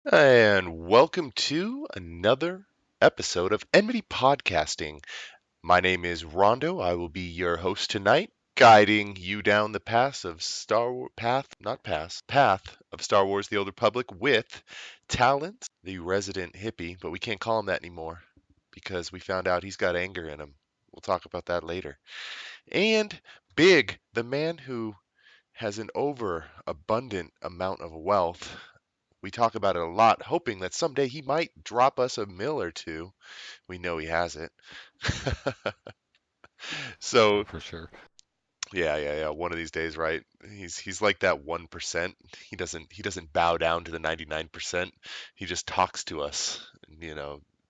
And welcome to another episode of Enmity Podcasting. My name is Rondo. I will be your host tonight, guiding you down the path of path of Star Wars: The Old Republic with Talent, the resident hippie, but we can't call him that anymore because we found out he's got anger in him. We'll talk about that later. And Big, the man who has an overabundant amount of wealth. We talk about it a lot, hoping that someday he might drop us a mill or two. We know he hasn't. Oh, So for sure. yeah. One of these days, right? He's like that 1%. He doesn't bow down to the 99%. He just talks to us,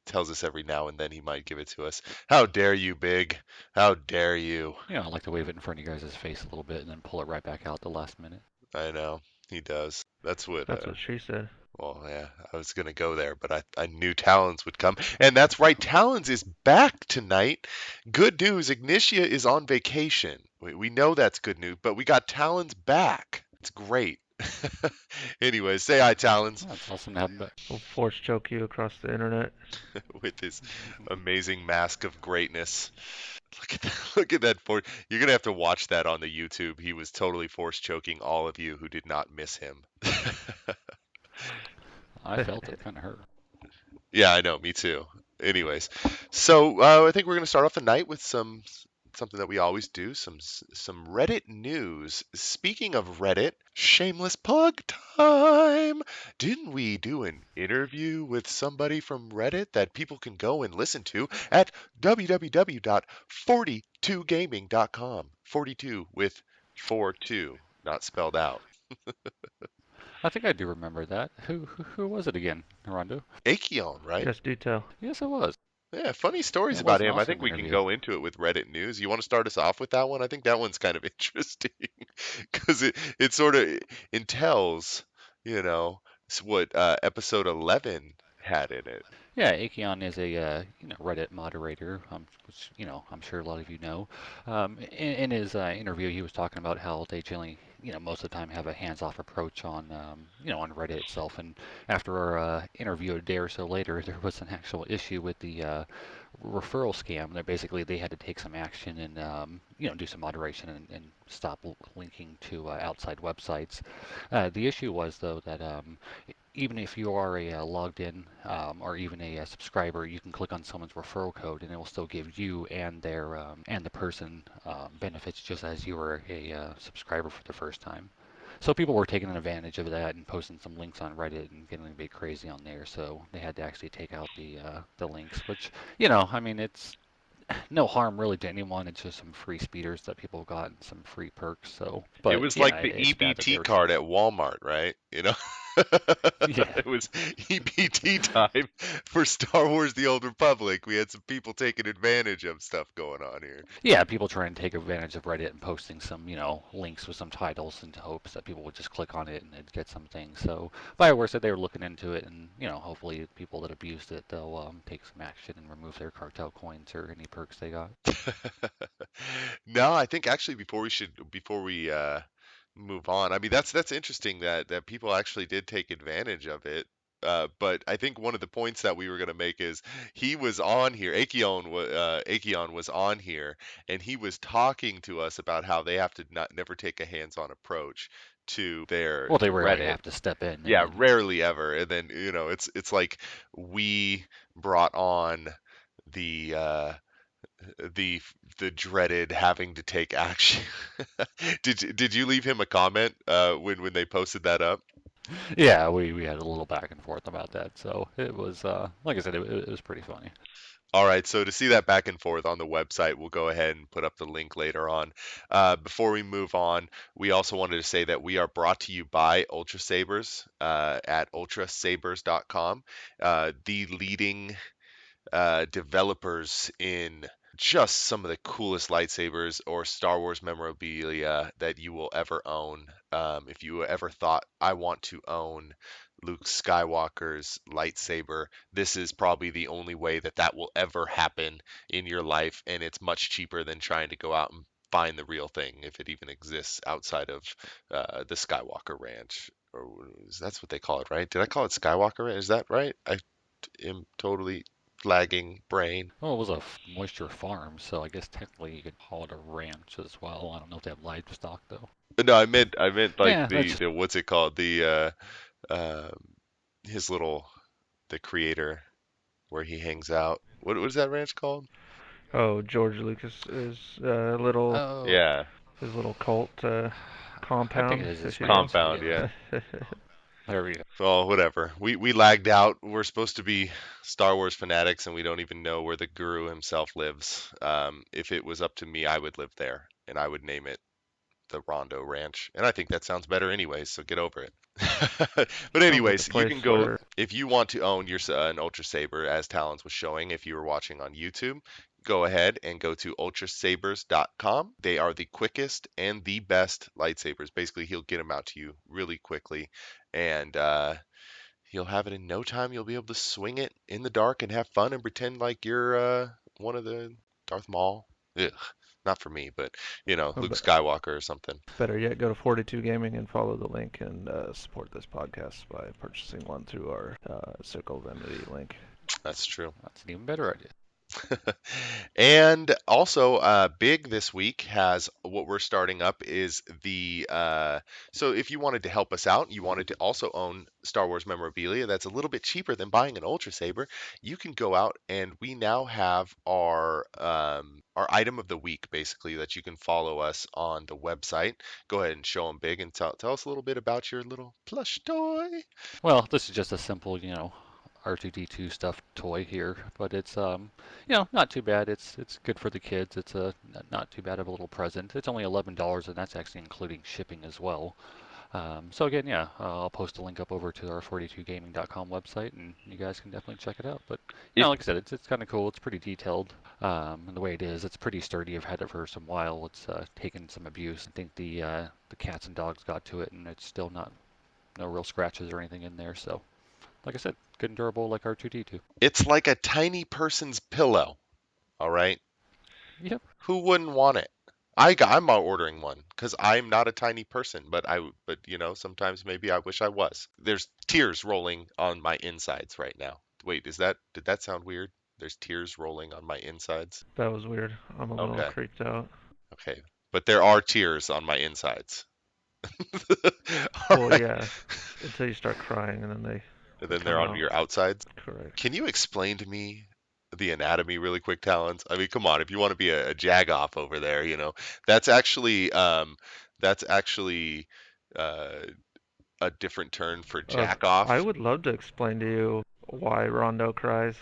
tells us every now and then he might give it to us. How dare you, Big? How dare you? I like to wave it in front of you guys' face a little bit and then pull it right back out the last minute. I know he does. That's what That's what she said. Well, yeah, I was going to go there, but I knew Talons would come. And that's right, Talons is back tonight. Good news, Ignitia is on vacation. We know that's good news, but we got Talons back. It's great. Anyway, say hi, Talons, Oh, it's awesome to have him back. We'll force choke you across the internet. with his amazing mask of greatness. Look at that! Look at that! You're gonna have to watch that on the YouTube. He was totally force choking all of you who did not miss him. I felt it kind of hurt. Yeah, I know. Me too. Anyways, so I think we're going to start off the night with something that we always do, some Reddit news. Speaking of Reddit, shameless plug time. Didn't we do an interview with somebody from Reddit that people can go and listen to at www.42gaming.com? 42 with 42, not spelled out. I think I do remember that. Who was it again, Rondo? Acheon, right? Just do tell. Yes, it was. Yeah, funny Yeah, stories it about was an him. I think awesome we can interview. go into it with Reddit news. You want to start us off with that one? I think that one's kind of interesting because it sort of entails, what episode 11 had in it. Yeah, Acheon is a Reddit moderator, which I'm sure a lot of you know. In his interview, he was talking about how they generally most of the time have a hands-off approach on on Reddit itself. And after our interview a day or so later, there was an actual issue with the referral scam. That basically they had to take some action and do some moderation and stop linking to outside websites. The issue was though that even if you are a logged in or even a, subscriber, you can click on someone's referral code and it will still give you and their and the person benefits just as you were a subscriber for the first time. So people were taking advantage of that and posting some links on Reddit and getting a bit crazy on there. So they had to actually take out the links, which I mean, it's no harm really to anyone. It's just some free speeders that people got and some free perks. So, It but was yeah, like the it's bad that they EBT were. card at Walmart, right? Yeah. It was EBT time for Star Wars: The Old Republic. We had some people taking advantage of stuff going on here. Yeah, people trying to take advantage of Reddit and posting some, links with some titles in hopes that people would just click on it and they'd get something. So Bioware said they were looking into it, and hopefully people that abused it, they'll take some action and remove their cartel coins or any perks they got. No, I think actually before we move on. I mean, that's interesting that people actually did take advantage of it. But I think one of the points that we were going to make is he was on here. Acheon was on here, and he was talking to us about how they have to never take a hands-on approach Well, they to rarely Reddit. have to step in, and Yeah, then rarely ever. And then it's like we brought on the the the dreaded having to take action. Did you leave him a comment when they posted that up? yeah, we had a little back and forth about that. So it was, like I said, it was pretty funny. All right, so to see that back and forth on the website, we'll go ahead and put up the link later on. Before we move on, we also wanted to say that we are brought to you by Ultra Sabers at ultrasabers.com, the leading developers in just some of the coolest lightsabers or Star Wars memorabilia that you will ever own. If you ever thought, I want to own Luke Skywalker's lightsaber, this is probably the only way that that will ever happen in your life, and it's much cheaper than trying to go out and find the real thing if it even exists outside of the Skywalker Ranch. or that's what they call it, right? Did I call it Skywalker? Is that right? I am totally lagging brain. Well, it was a moisture farm, so I guess technically you could call it a ranch as well. I don't know if they have livestock though. No, I meant like Yeah, the that's the what's it called? His little the creator where he hangs out. What is that ranch called? Oh, George Lucas is little oh, Yeah, his little cult I think it compound, is his if you ranch. will. compound. Yeah, Yeah. there we go. Well, whatever. We lagged out. We're supposed to be Star Wars fanatics, and we don't even know where the guru himself lives. If it was up to me, I would live there, and I would name it the Rondo Ranch. And I think that sounds better anyways, so get over it. But Sounds like a anyways, you can place go where if you want to own your an Ultra Saber, as Talons was showing. If you were watching on YouTube, go ahead and go to ultrasabers.com. They are the quickest and the best lightsabers. Basically, he'll get them out to you really quickly, and you'll have it in no time. You'll be able to swing it in the dark and have fun and pretend like you're one of the Darth Maul. Ugh, not for me, but oh, Luke Skywalker or something. better yet, go to 42 Gaming and follow the link and support this podcast by purchasing one through our Circle of Enmity link. That's true. That's an even better idea. And also, big this week has what we're starting up is the. So if you wanted to help us out, you wanted to also own Star Wars memorabilia that's a little bit cheaper than buying an Ultra Saber, you can go out and we now have our item of the week basically that you can follow us on the website. Go ahead and show them big and tell us a little bit about your little plush toy. Well, this is just a simple, R2D2 stuffed toy here, but it's not too bad. It's good for the kids. It's a not too bad of a little present. It's only $11, and that's actually including shipping as well. So again, yeah, I'll post a link up over to our 42gaming.com website, and you guys can definitely check it out. But If like I said, it's kind of cool. It's pretty detailed, and the way it is, it's pretty sturdy. I've had it for some while. It's taken some abuse. I think the cats and dogs got to it, and it's still not no real scratches or anything in there. So, like I said, good and durable like R2D2. it's like a tiny person's pillow, all right? Yep. Who wouldn't want it? I'm ordering one because I'm not a tiny person, but sometimes maybe I wish I was. There's tears rolling on my insides right now. Wait, did that sound weird? There's tears rolling on my insides. That was weird. I'm a little Okay, creeped out. okay, but there are tears on my insides. All Well, right, yeah, until you start crying and then and they then they're come on out. your outsides. Correct. Can you explain to me the anatomy really quick, Talons? I mean, come on, if you want to be a jagoff over there, that's actually that's actually uh, a different term for jack I off. would love to explain to you why Rondo cries.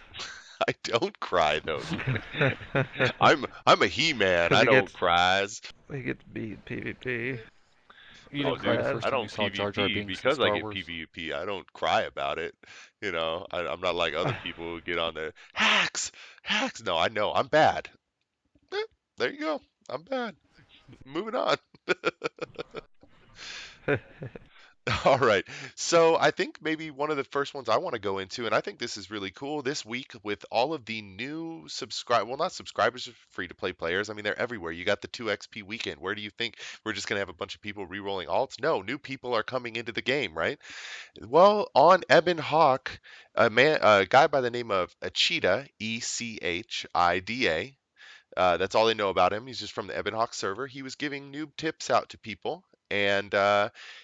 I don't cry though. Because I'm a he-man. I he don't gets cries. he gets beat PvP. You Oh, didn't That's cry dude, the bad. first I time you don't saw Jar Jar PvP Binks in because I Star get Wars? PvP. I don't cry about it. I'm not like other people who get on there hacks, hacks. No, I know I'm bad. Eh, there you go. I'm bad. Moving on. All right. So I think maybe one of the first ones I want to go into, and I think this is really cool this week with all of the new well, not subscribers, free to play players. I mean, they're everywhere. You got the 2XP weekend. Where do you think we're just going to have a bunch of people re-rolling alts? No, new people are coming into the game, right? Well, on Ebon Hawk, a guy by the name of Echida, Echida, that's all they know about him. He's just from the Ebon Hawk server. He was giving noob tips out to people, and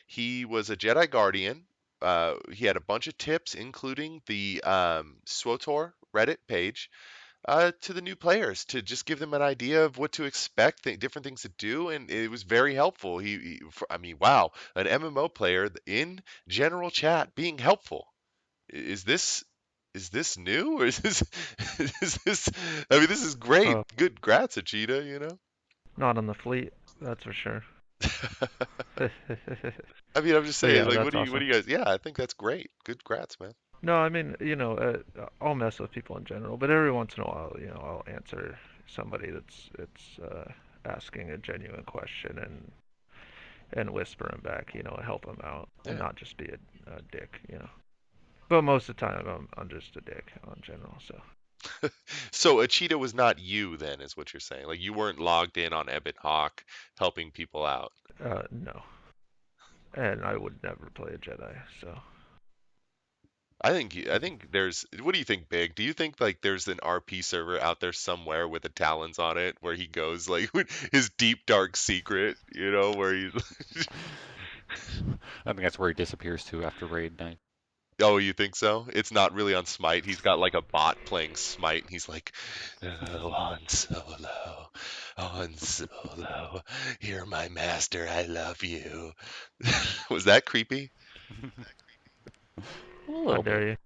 he was a Jedi Guardian. He had a bunch of tips, including the SWTOR Reddit page, to the new players to just give them an idea of what to expect, different things to do, and it was very helpful. I mean, wow, an MMO player in general chat being helpful. Is this is this new or is this is this I mean this is great. Oh, Good grats, Echida. not on the fleet, that's for sure. I mean I'm just But saying yeah, like that's what awesome. do you guys yeah, I think that's great. Good grats, man. No, I mean, I'll mess with people in general, but every once in a while, I'll answer somebody that's asking a genuine question and whisper him back, help him out, and Yeah. not just be a dick. But most of the time, I'm just a dick in general. So So Echida was not you then is what you're saying. Like you weren't logged in on Ebon Hawk helping people out. no, and I would never play a Jedi. So I think there's. What do you think, Big? Do you think like there's an RP server out there somewhere with a Talons on it where he goes like with his deep dark secret, where he's I think that's where he disappears to after raid night. Oh, you think so? It's not really on Smite. He's got like a bot playing Smite, and he's like, "Oh, Han Solo, Han Solo, you're my master. I love you." Was that creepy? A how little bit. dare you?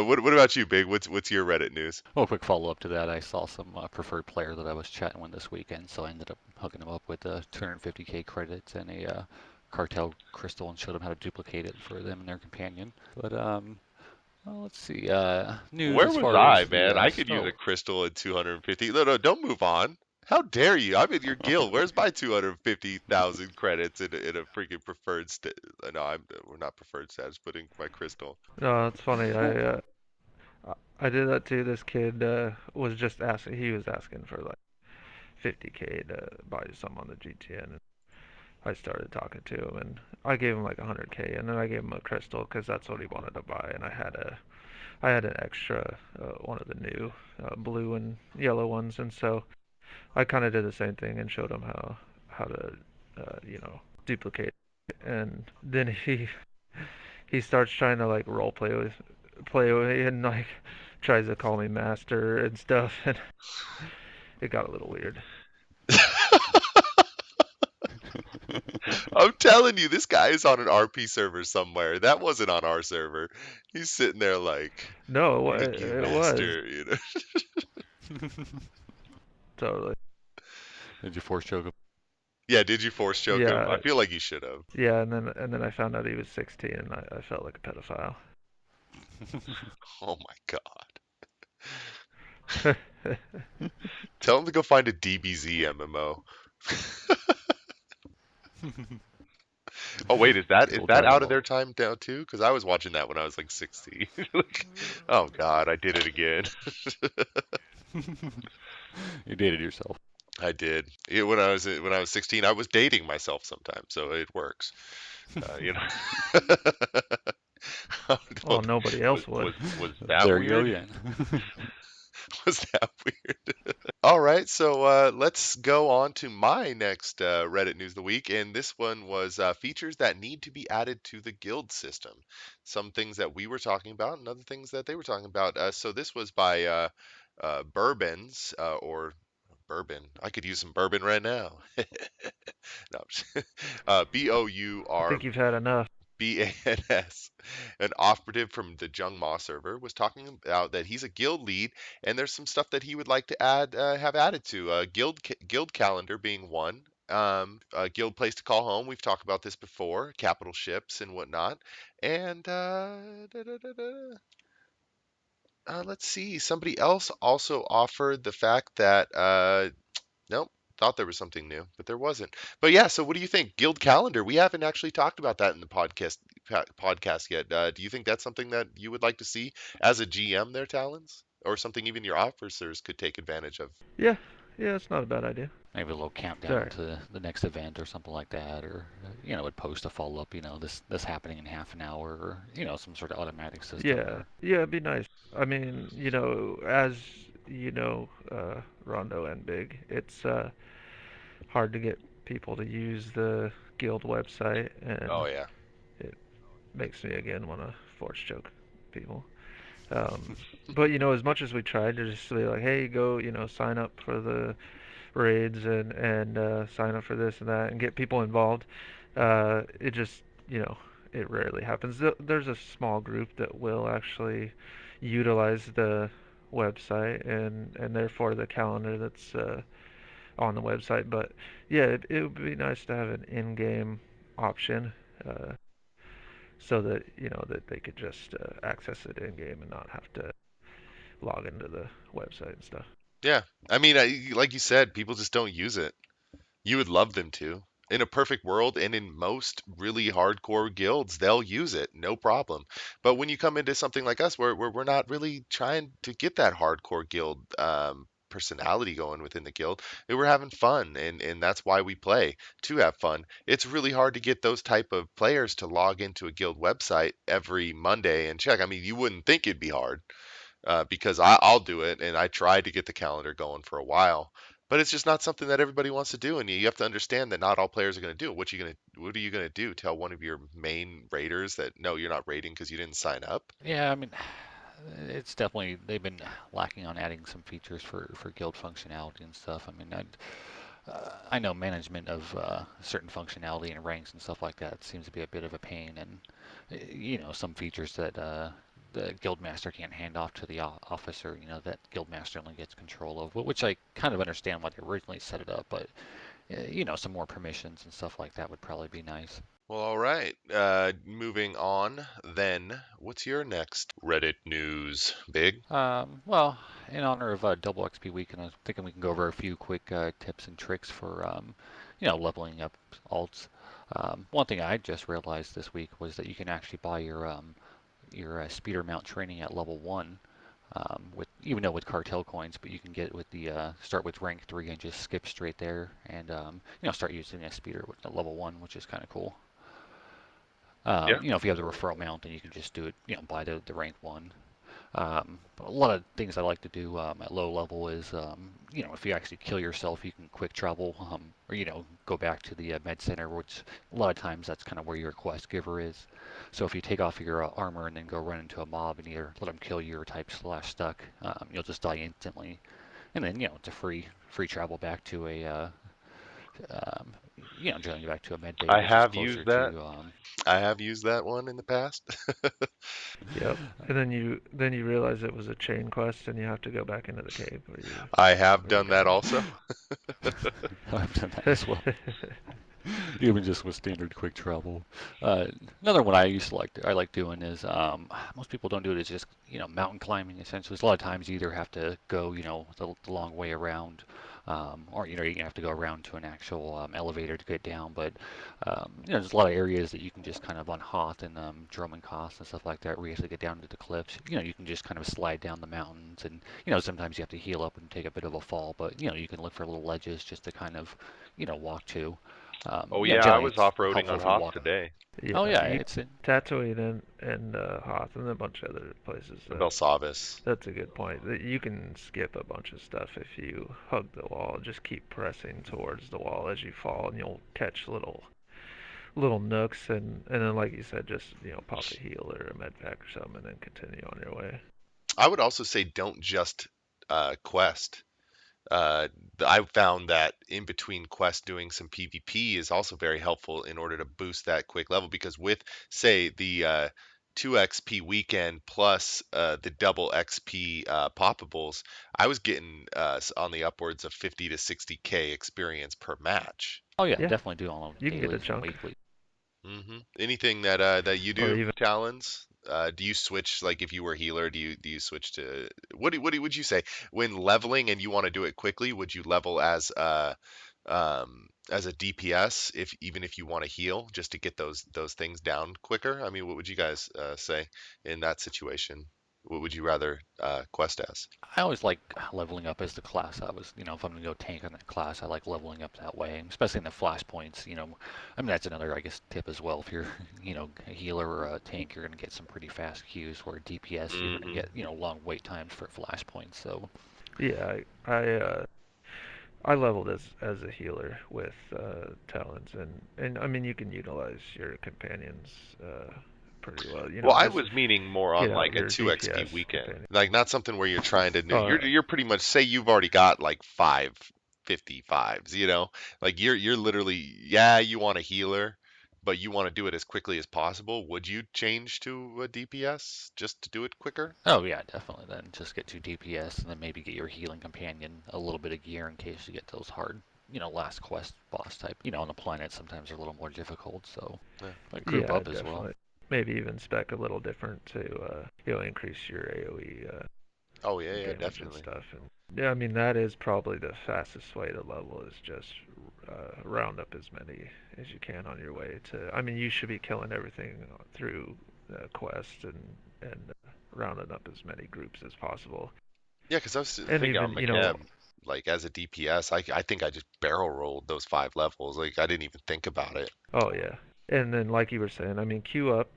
What about you, Big? What's your Reddit news? Well, a quick follow up to that, I saw some preferred player that I was chatting with this weekend, so I ended up hooking him up with 250k credits and a cartel crystal and showed him how to duplicate it for them and their companion. But well, let's see. News Where as was far as I, the man? I could use Star a crystal at 250. No, no, don't move on. How dare you? I'm in your guild. Where's my 250,000 credits in a freaking preferred No, we're not preferred status, but in my crystal. No, it's funny. Well, I did that too. This kid was just asking. He was asking for like 50k to buy some on the GTN, and I started talking to him, and I gave him like 100k, and then I gave him a crystal because that's what he wanted to buy, and I had an extra one of the new blue and yellow ones, and so I kind of did the same thing and showed him how to duplicate, and then he starts trying to like role play with me and like tries to call me master and stuff, and it got a little weird. I'm telling you, this guy is on an RP server somewhere. That wasn't on our server. He's sitting there like, No, "Thank you, it was master." totally. did you force choke him? Yeah, did you force choke him? I Yeah, feel like you should have. yeah, and then I found out he was 16, and I felt like a pedophile. Oh my God. Tell him to go find a DBZ MMO. Oh wait, is Cool that Dragon out of Ball. their time now too? Because I was watching that when I was like 16. Like, oh God, I did it again. You dated yourself. I did. When I was 16, I was dating myself sometimes, so it works. You know. Well, nobody else would. Was that There you go weird? again. Was that weird? All right, so let's go on to my next Reddit news of the week, and this one was features that need to be added to the guild system. Some things that we were talking about, and other things that they were talking about. So this was by Bourbons or Bourbon. I could use some bourbon right now. No, I Bour think you've had enough. Bans, an operative from the Jungma server, was talking about that he's a guild lead, and there's some stuff that he would like to have added to guild calendar being one. Guild place to call home. We've talked about this before, capital ships and whatnot. And let's see, somebody else also offered the fact that nope. Thought there was something new, but there wasn't. But yeah, so what do you think? Guild calendar. We haven't actually talked about that in the podcast yet. Do you think that's something that you would like to see as a GM there, Talons? Or something even your officers could take advantage of? Yeah, yeah, it's not a bad idea. Maybe a little countdown Sorry. to the next event or something like that, or would post a follow up. This happening in half an hour, or some sort of automatic system, Yeah, or yeah, it'd be nice. I mean, as Rondo and Big, it's hard to get people to use the guild website, and Oh yeah. it makes me again want to force choke people. Um, but as much as we tried to just be like, hey, go, sign up for the raids and sign up for this and that and get people involved, it just, it rarely happens. There's a small group that will actually utilize the website and therefore the calendar that's on the website. But yeah, it would be nice to have an in-game option, uh, so that that they could just access it in-game and not have to log into the website and stuff. Yeah. I mean, like you said, people just don't use it. You would love them to. In a perfect world and in most really hardcore guilds, they'll use it, no problem. But when you come into something like us where we're not really trying to get that hardcore guild personality going within the guild. We were having fun, and that's why we play, to have fun. It's really hard to get those type of players to log into a guild website every Monday and check. I mean, you wouldn't think it'd be hard, because I'll do it, and I tried to get the calendar going for a while, but it's just not something that everybody wants to do, and you have to understand that not all players are going to do it. What are you going to do? Tell one of your main raiders that no, you're not raiding because you didn't sign up? Yeah, I mean, it's definitely they've been lacking on adding some features for guild functionality and stuff. I mean, I know management of certain functionality and ranks and stuff like that seems to be a bit of a pain, and some features that the guildmaster can't hand off to the officer. That guildmaster only gets control of, which I kind of understand why they originally set it up, but some more permissions and stuff like that would probably be nice. Well, all right. Moving on, then. What's your next Reddit news, Big? Well, in honor of Double XP Week, and I was thinking we can go over a few quick tips and tricks for, leveling up alts. One thing I just realized this week was that you can actually buy your speeder mount training at level 1, with even though with cartel coins, but you can get with the start with rank 3 and just skip straight there, and start using a speeder with the level 1, which is kind of cool. Yeah. If you have the referral mount, then you can just do it, buy the rank 1. But a lot of things I like to do at low level is, if you actually kill yourself, you can quick travel, or go back to the med center, which a lot of times that's kind of where your quest giver is. So if you take off your armor and then go run into a mob and either let them kill you or type /stuck, you'll just die instantly. And then it's a free travel back to a journey back to a med bay, I which is have closer used that. to I have used that one in the past. Yep. And then you realize it was a chain quest, and you have to go back into the cave I have where you done that got also. I've done that as well. it. Even just with standard quick travel. Uh, Another one I used to I like doing is most people don't do it. Is just mountain climbing essentially. So a lot of times you either have to go the long way around, or you have to go around to an actual elevator to get down. But there's a lot of areas that you can just kind of on Hoth and Drummond Cost and stuff like that where you have to get down to the cliffs. You can just kind of slide down the mountains, and sometimes you have to heal up and take a bit of a fall. But you can look for little ledges just to kind of walk to. Oh yeah, I Generally was it's off-roading helpful on if you Hoth walk. today. Oh Yeah, yeah, you it's Tatooine and Hoth and a bunch of other places. Belsavis. That's a good point. That you can skip a bunch of stuff if you hug the wall. Just keep pressing towards the wall as you fall, and you'll catch little nooks, and then like you said, just pop a heal or a med pack or something, and then continue on your way. I would also say don't just quest. Uh, I found that in between quests, doing some PvP is also very helpful in order to boost that quick level. Because with, say, the 2 XP weekend plus the double XP poppables, I was getting on the upwards of 50 to 60K experience per match. oh yeah, Yeah, definitely do all of you can get a dailies and chunk, weekly. Anything that that you or do, even Talons? Do you switch, like if you were a healer? Do you switch to would you say when leveling and you want to do it quickly? Would you level as a DPS if even if you want to heal just to get those things down quicker? I mean, what would you guys say in that situation? What would you rather quest as? I always like leveling up as the class I was. If I'm gonna go tank on that class, I like leveling up that way, especially in the flash points. I mean that's another I guess tip as well. If you're a healer or a tank, you're gonna get some pretty fast queues. Where DPS, you're gonna Hmm. get long wait times for flash points. So yeah, I leveled as a healer with talents, and I mean you can utilize your companions pretty well. Well, I Just was meaning more get on out like a your 2 XP DPS weekend. companion. Like not something where you're trying to do Uh, you're pretty much say you've already got like 555s, you know? Like you're literally yeah, you want a healer, but you want to do it as quickly as possible. Would you change to a DPS just to do it quicker? oh yeah, definitely. Then just get to DPS and then maybe get your healing companion a little bit of gear in case you get those hard last quest boss type. On the planet sometimes are a little more difficult. So Yeah. like group yeah, up as well. definitely. Maybe even spec a little different to increase your AOE Oh yeah, yeah, damage and definitely. stuff. And yeah, I mean that is probably the fastest way to level is just round up as many as you can on your way to. I mean you should be killing everything through quest and rounding up as many groups as possible. Yeah, because I was And thinking even on McCab. like as a DPS, I think I just barrel rolled those 5 levels. Like I didn't even think about it. Oh yeah. And then like you were saying, I mean, queue up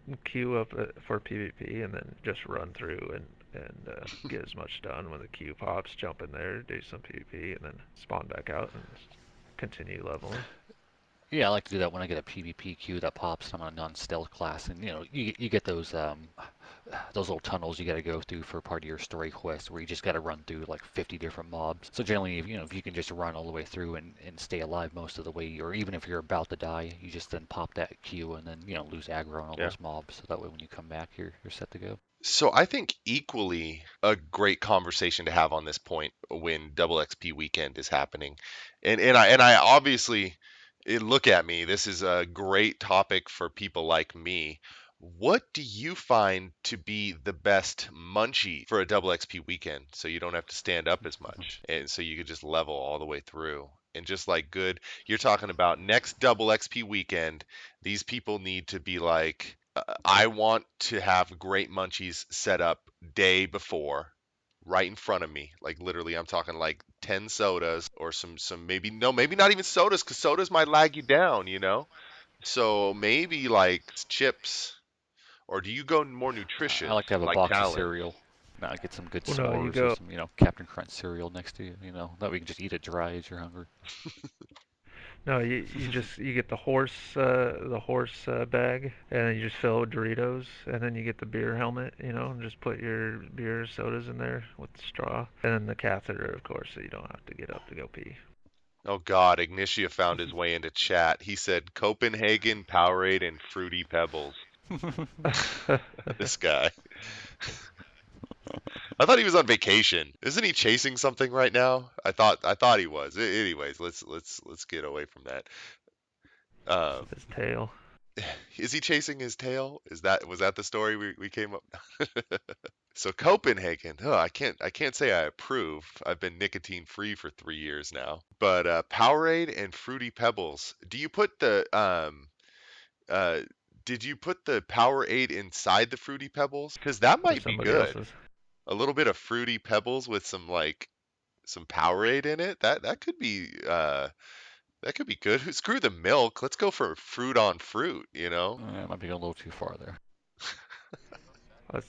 for PvP, and then just run through and get as much done when the queue pops. Jump in there, do some PvP, and then spawn back out and just continue leveling. Yeah, I like to do that when I get a PvP queue that pops. I'm on a non-stealth class, and you get those little tunnels you got to go through for part of your story quest, where you just got to run through like 50 different mobs. So generally, if you can just run all the way through and stay alive most of the way, or even if you're about to die, you just then pop that queue and then lose aggro on all Yeah. those mobs. So that way, when you come back, you're set to go. So I think equally a great conversation to have on this point when double XP weekend is happening. And I obviously look at me. This is a great topic for people like me. What do you find to be the best munchie for a double XP weekend so you don't have to stand up as much and so you could just level all the way through? And just like good, you're talking about next double XP weekend, these people need to be like, I want to have great munchies set up day before, right in front of me. Like literally, I'm talking like 10 sodas or some maybe no, maybe not even sodas because sodas might lag you down, you know. So maybe like chips, or do you go more I nutritious like to have a like box of Talon? cereal. Get some good Well, no, you s'mores or go. some, Captain Crunch cereal next to you, that we can just eat it dry as you're hungry. No, you get the horse bag, and then you just fill it with Doritos, and then you get the beer helmet, and just put your beer sodas in there with the straw, and then the catheter, of course, so you don't have to get up to go pee. Oh God, Ignitia found his way into chat. He said Copenhagen, Powerade, and Fruity Pebbles. This guy. I thought he was on vacation. Isn't he chasing something right now? I thought he was. Anyways, let's get away from that. Um, His tail. is he chasing his tail? Was that the story we came up? So Copenhagen. Oh, I can't say I approve. I've been nicotine free for 3 years now. But Powerade and Fruity Pebbles. Uh did you put the Powerade inside the Fruity Pebbles? Because that Or might be somebody good. else's. A little bit of Fruity Pebbles with some Powerade in it. That could be good. Screw the milk. Let's go for fruit on fruit, you know? It might be going a little too far there. That's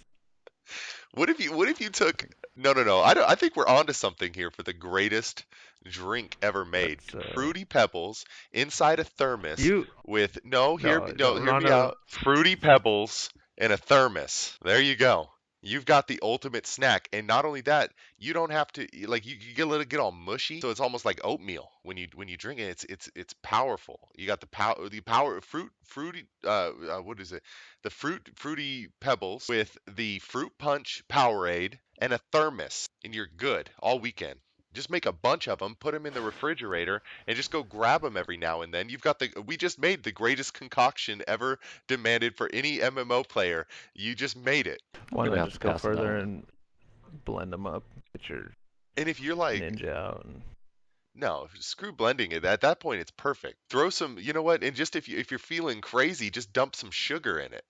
What if you took No, no, no. I think we're onto something here for the greatest drink ever made. that's Fruity Pebbles inside a thermos you. with no, No, no, hear me Rondo. out. Fruity Pebbles in a thermos. There you go. You've got the ultimate snack, and not only that, you don't have to like you get all mushy, so it's almost like oatmeal when you drink it. It's powerful. You got the power fruity what is it? The fruity pebbles with the fruit punch Powerade and a thermos, and you're good all weekend. Just make a bunch of them, put them in the refrigerator, and just go grab them every now and then. We just made the greatest concoction ever demanded for any MMO player. You just made it. I'm Why gonna not have to just go pass on that further one. and blend them up, get your And if you're like, ninja out, and no, screw blending it. At that point, it's perfect. Throw some, you know what? And just if you're feeling crazy, just dump some sugar in it.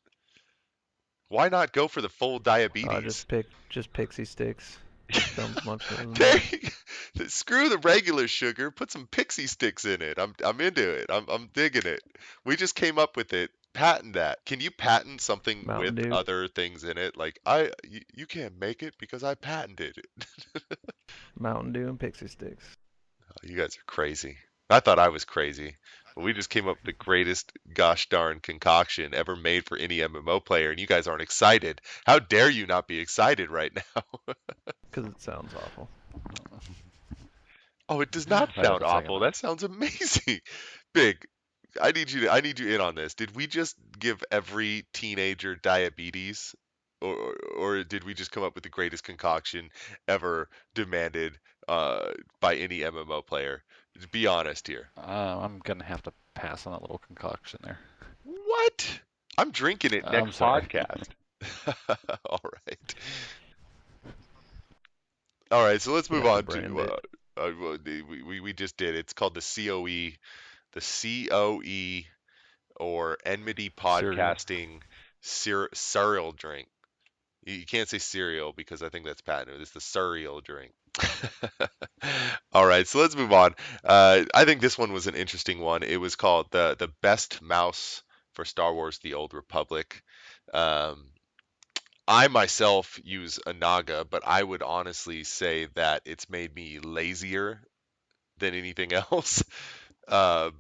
Why not go for the full diabetes? just pixie sticks. Dump a bunch of those in There there. Screw the regular sugar. Put some pixie sticks in it. I'm into it. I'm digging it. We just came up with it. Patent that. Can you patent something with Mountain Dew, other things in it? Like you can't make it because I patented it. Mountain Dew, and pixie sticks. You guys are crazy. I thought I was crazy. But we just came up with the greatest gosh darn concoction ever made for any MMO player, and you guys aren't excited. How dare you not be excited right now? Because it sounds awful. Oh, it does not I'd have sound to second awful. that. That sounds amazing. Big, I need you in on this. Did we just give every teenager diabetes? Or did we just come up with the greatest concoction ever demanded by any MMO player? Be honest here. I'm gonna have to pass on that little concoction there. What? I'm drinking it I'm next sorry. podcast. All right. All right, so let's You move have to on brand to it. we just did. It's called the COE or Enmity Cereal. Podcasting cereal drink. You can't say cereal because I think that's patented. It's the surreal drink. All right, so let's move on. I think this one was an interesting one. It was called the best mouse for Star Wars: The Old Republic. Um, I myself use a Naga, but I would honestly say that it's made me lazier than anything else. Uh,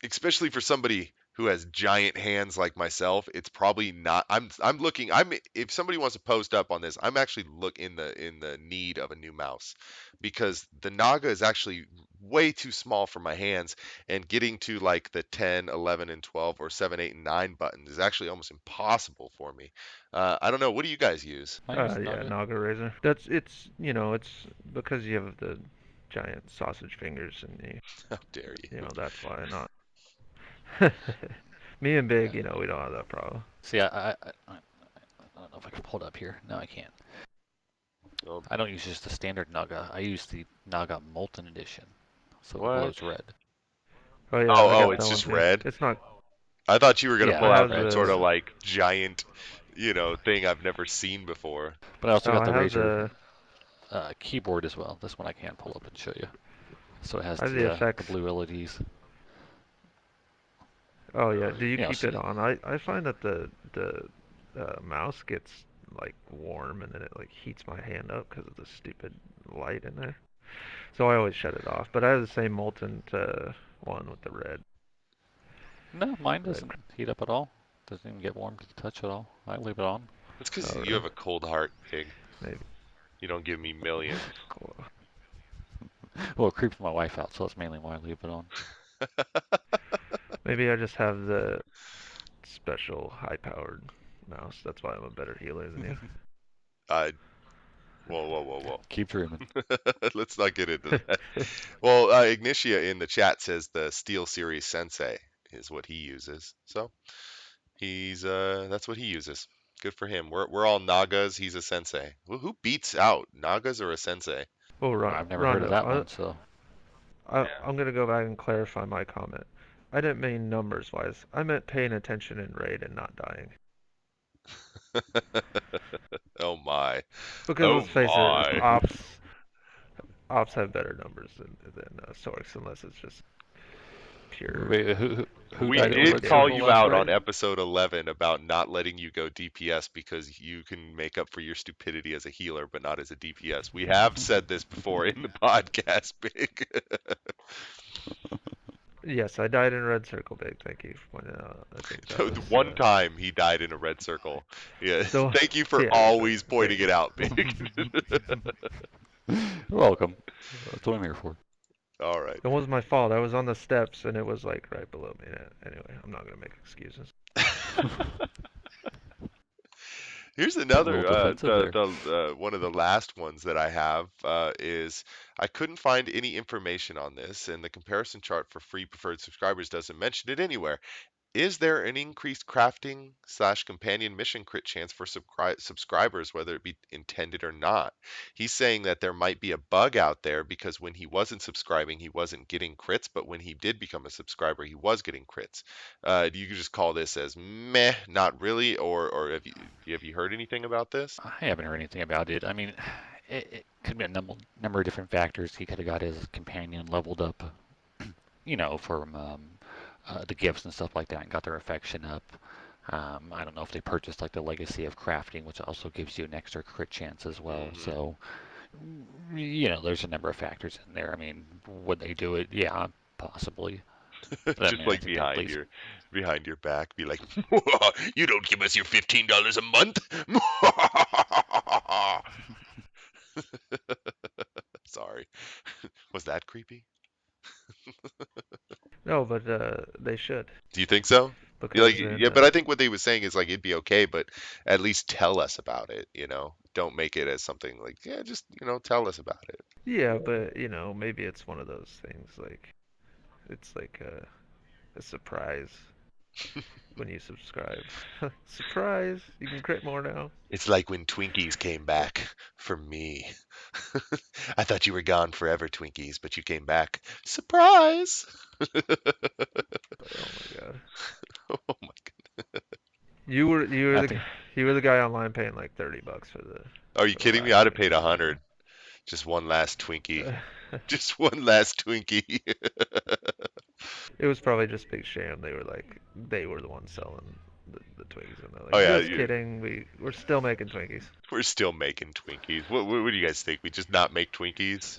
Especially for somebody who has giant hands like myself, it's probably not. I'm looking. I'm If somebody wants to post up on this, I'm actually look in the need of a new mouse because the Naga is actually way too small for my hands, and getting to like the 10, 11, and 12 or 7, 8, and 9 buttons is actually almost impossible for me. I don't know. What do you guys use? I use Yeah, Naga. Naga Razor. It's because you have the giant sausage fingers, and How dare you? that's why not. Me and Yeah. Big, we don't have that problem. See, I don't know if I can pull it up here. No, I can't. Oh, I don't use just the standard Naga. I use the Naga Molten Edition, so it what? glows red. Oh yeah, I Oh, got it's that one just too. red. It's not. I thought you were gonna Yeah, pull I out have some red. sort the. of like giant, thing I've never seen before. But I also Oh, got I the have Razer the. keyboard as well. This one I can pull up and show you. So it has I have the the effects. blue LEDs. Oh yeah. Do you You know, keep so, it on? I find that the mouse gets like warm and then it like heats my hand up because of the stupid light in there. So I always shut it off. But I have the same molten one with the no, mine red. doesn't heat up at all. Doesn't even get warm to the touch at all. I leave it on. That's because Oh you really? have a cold heart, pig. Maybe. You don't give me millions. Cool. Well, it creeps my wife out, so that's mainly why I leave it on. Maybe I just have the special high-powered mouse. That's why I'm a better healer than Uh, Whoa, whoa, whoa, Keep dreaming. whoa. Let's not get into that. you. Well, Ignitia in the chat says the Steel Series Sensei is what he uses. So he's that's what he uses. Good for him. We're all Nagas. He's a Sensei. Who beats out Nagas or a Sensei? Oh, I've never heard of that Rondo, one, so I'm gonna go back and clarify my comment. I didn't mean numbers wise. I meant paying attention in raid and not dying. Oh my. Because Oh let's face it, my. ops have better numbers than Source unless it's just pure. wait, who We died in the did red call circle you last out on raid? episode 11 about not letting you go DPS because you can make up for your stupidity as a healer, but not as a DPS. We have said this before in the podcast, Big. Yes, I died in red circle. Big. Thank you for pointing out. I think that The was one time he died in a red circle. Yeah. the Thank you for yeah. always pointing Big. it out, Big. You're welcome. That's what I'm here for. All right. It wasn't my fault. I was on the steps and it was like right below me. Anyway, I'm not gonna make excuses. Here's Getting a little another defensive there. the one of the last ones that I have is I couldn't find any information on this, and the comparison chart for free preferred subscribers doesn't mention it anywhere. Is there an increased crafting slash companion mission crit chance for subscribers, whether it be intended or not? He's saying that there might be a bug out there because when he wasn't subscribing, he wasn't getting crits, but when he did become a subscriber, he was getting crits. Do you just call this as meh, not really, or have you heard anything about this? I haven't heard anything about it. I mean, it could be a number of different factors. He could have got his companion leveled up, from the gifts and stuff like that, and got their affection up. I don't know if they purchased like the Legacy of Crafting, which also gives you an extra crit chance as well. Hmm. So, there's a number of factors in there. I mean, would they do it? Yeah, possibly. But I Just mean, I like think that at least behind your back, be like, you don't give us your $15 a month. Sorry, was that creepy? No, but they should Do you think so? Like, because yeah, then but I think what they was saying is like it'd be okay, but at least tell us about it. Don't make it as something like, yeah, just tell us about it. yeah, but maybe it's one of those things like it's like a surprise when you subscribe. Surprise! You can crit more now. It's like when Twinkies came back for me. I thought you were gone forever, Twinkies, but you came back. Surprise! But oh my god, Oh my you were I the think You were the guy online paying like $30 Are you for the kidding me? last I'd have paid Twinkie. 100. Just one last Twinkie. Yeah. Just one last Twinkie. It was probably just a big sham. They were the ones selling the Twinkies, and they're Oh like, yeah, just kidding. We're still making Twinkies. we're still making Twinkies. What do you guys think? We just not make Twinkies?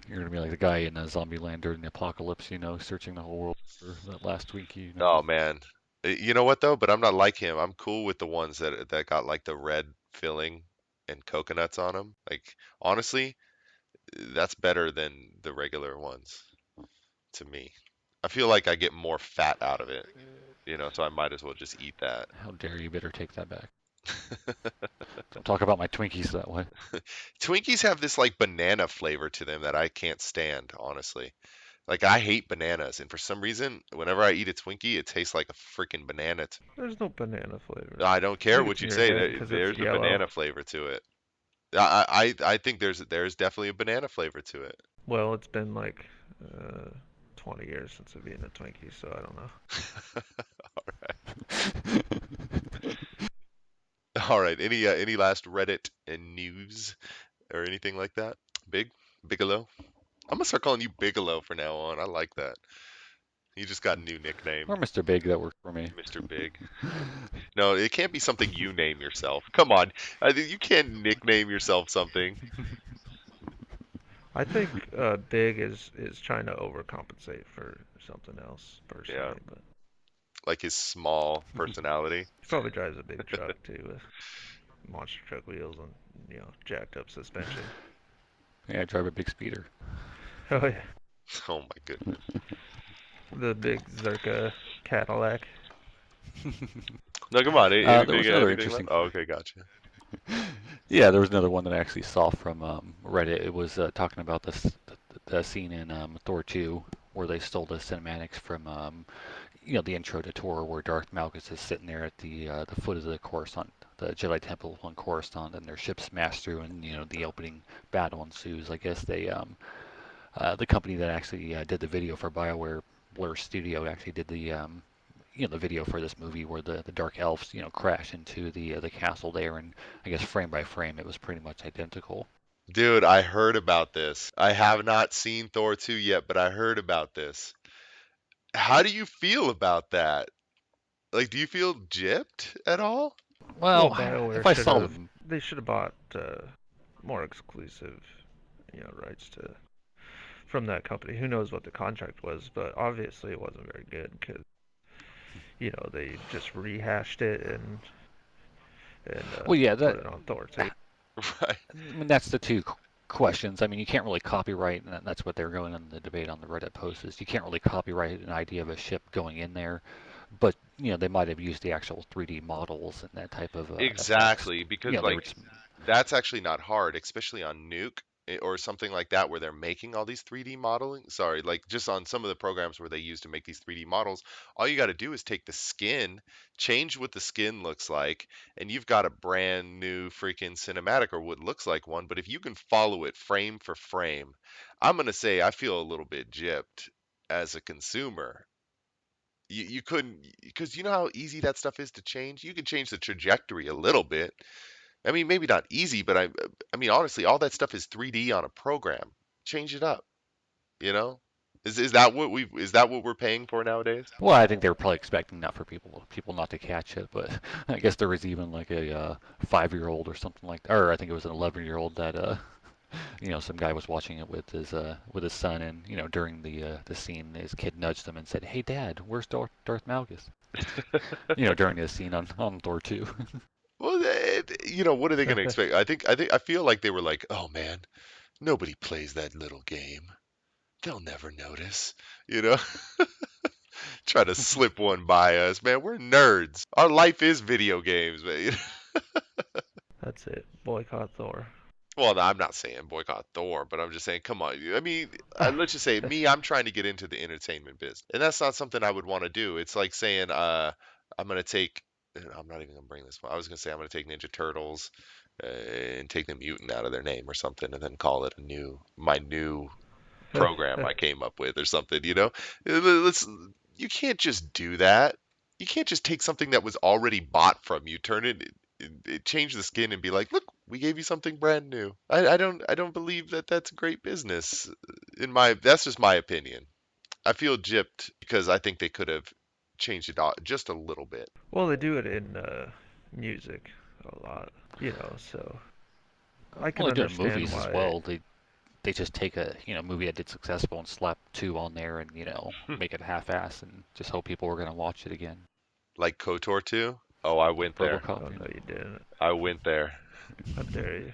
You're gonna be like the guy in Zombieland during the apocalypse, searching the whole world for that last Twinkie. Oh man. You know what though? But I'm not like him. I'm cool with the ones that got like the red filling and coconuts on them. Like honestly, that's better than the regular ones to me. I feel like I get more fat out of it, so I might as well just eat that. How dare you? Better take that back. Don't talk about my Twinkies that way. Twinkies have this like banana flavor to them that I can't stand, honestly. Like I hate bananas, and for some reason, whenever I eat a Twinkie, it tastes like a freaking banana. There's no banana flavor. I don't I care think what it's you in your say. head because it's There's a yellow. banana flavor to it. I think there's definitely a banana flavor to it. Well, it's been like 20 years since I've eaten a Twinkie, so I don't know. All right. Any last Reddit and news or anything like that? Bigelow. I'm gonna start calling you Bigelow from now on. I like that. You just got a new nickname, Or Mr. Big, that worked for me. Mr. Big. No, it can't be something you name yourself. Come on, you can't nickname yourself something. I think Big is trying to overcompensate for something else Yeah, personally, but like his small personality. he probably drives a big truck too with monster truck wheels and jacked up suspension. Yeah, I drive a big speeder. Oh yeah, Oh my goodness. the big Zerka Cadillac. No, come on. There was another Anything left? interesting. Oh, okay, gotcha. Yeah, there was another one that I actually saw from Reddit. It was talking about the scene in Thor 2 where they stole the cinematics from the intro to Tor, where Darth Malgus is sitting there at the foot of the Coruscant, the Jedi Temple on Coruscant, and their ship smashed through, and the opening battle ensues. I guess the company that actually did the video for BioWare, Blur Studio, actually did the video for this movie where the dark elves crash into the castle there, and I guess frame by frame it was pretty much identical. Dude, I heard about this. I have not seen Thor 2 yet, but I heard about this. How do you feel about that? Like, do you feel gypped at all? Well, Well, BioWare if I saw them, should have bought more exclusive, rights to from that company. Who knows what the contract was, but obviously it wasn't very good because they just rehashed it and well, yeah, put that it on Thor 2. Right. I mean that's the two questions. I mean, you can't really copyright, and that's what they're going on the debate on the Reddit post is you can't really copyright an idea of a ship going in there, but they might have used the actual 3D models and that type of effects. Exactly, because They like were just that's actually not hard, especially on Nuke or something like that where they're making all these 3D modeling. Sorry, like just on some of the programs where they use to make these 3D models, all you got to do is take the skin, change what the skin looks like, and you've got a brand new freaking cinematic or what looks like one. But if you can follow it frame for frame, I'm gonna say I feel a little bit gypped as a consumer. You couldn't because you know how easy that stuff is to change. You can change the trajectory a little bit. I mean, maybe not easy, but I mean, honestly, all that stuff is 3D on a program. Change it up, you know? Is that what we're paying for nowadays? well, I think they were probably expecting that for people not to catch it, but I guess there was even like a 5-year-old or something like that, or I think it was an 11-year-old that some guy was watching it with his son, and during the scene, his kid nudged him and said, "Hey, Dad, where's Darth Malgus?" During the scene on Thor 2. Well, what are they going to expect? I feel like they were like, "Oh man, nobody plays that little game. They'll never notice." You know? Try to slip one by us, man. We're nerds. Our life is video games, man. That's it. Boycott Thor. Well, no, I'm not saying boycott Thor, but I'm just saying, come on. I mean, let's just say me, I'm trying to get into the entertainment business, and that's not something I would want to do. It's like saying, I'm gonna take. I'm not even gonna bring this one. I was gonna say I'm gonna take Ninja Turtles and take the mutant out of their name or something, and then call it my new program I came up with or something. Let's. You can't just do that. You can't just take something that was already bought from you, turn it change the skin and be like, look, we gave you something brand new. I don't believe that that's great business. That's just my opinion. I feel gypped because I think they could have changed it out just a little bit. Well, they do it in music a lot, so I Well, can they do it in understand movies as why. well. They just take a movie that did successful and slap two on there and make it half-ass and just hope people were gonna watch it again. Like KOTOR 2? Oh, I went there. Oh RoboCop. no, you didn't. I went there. How dare you?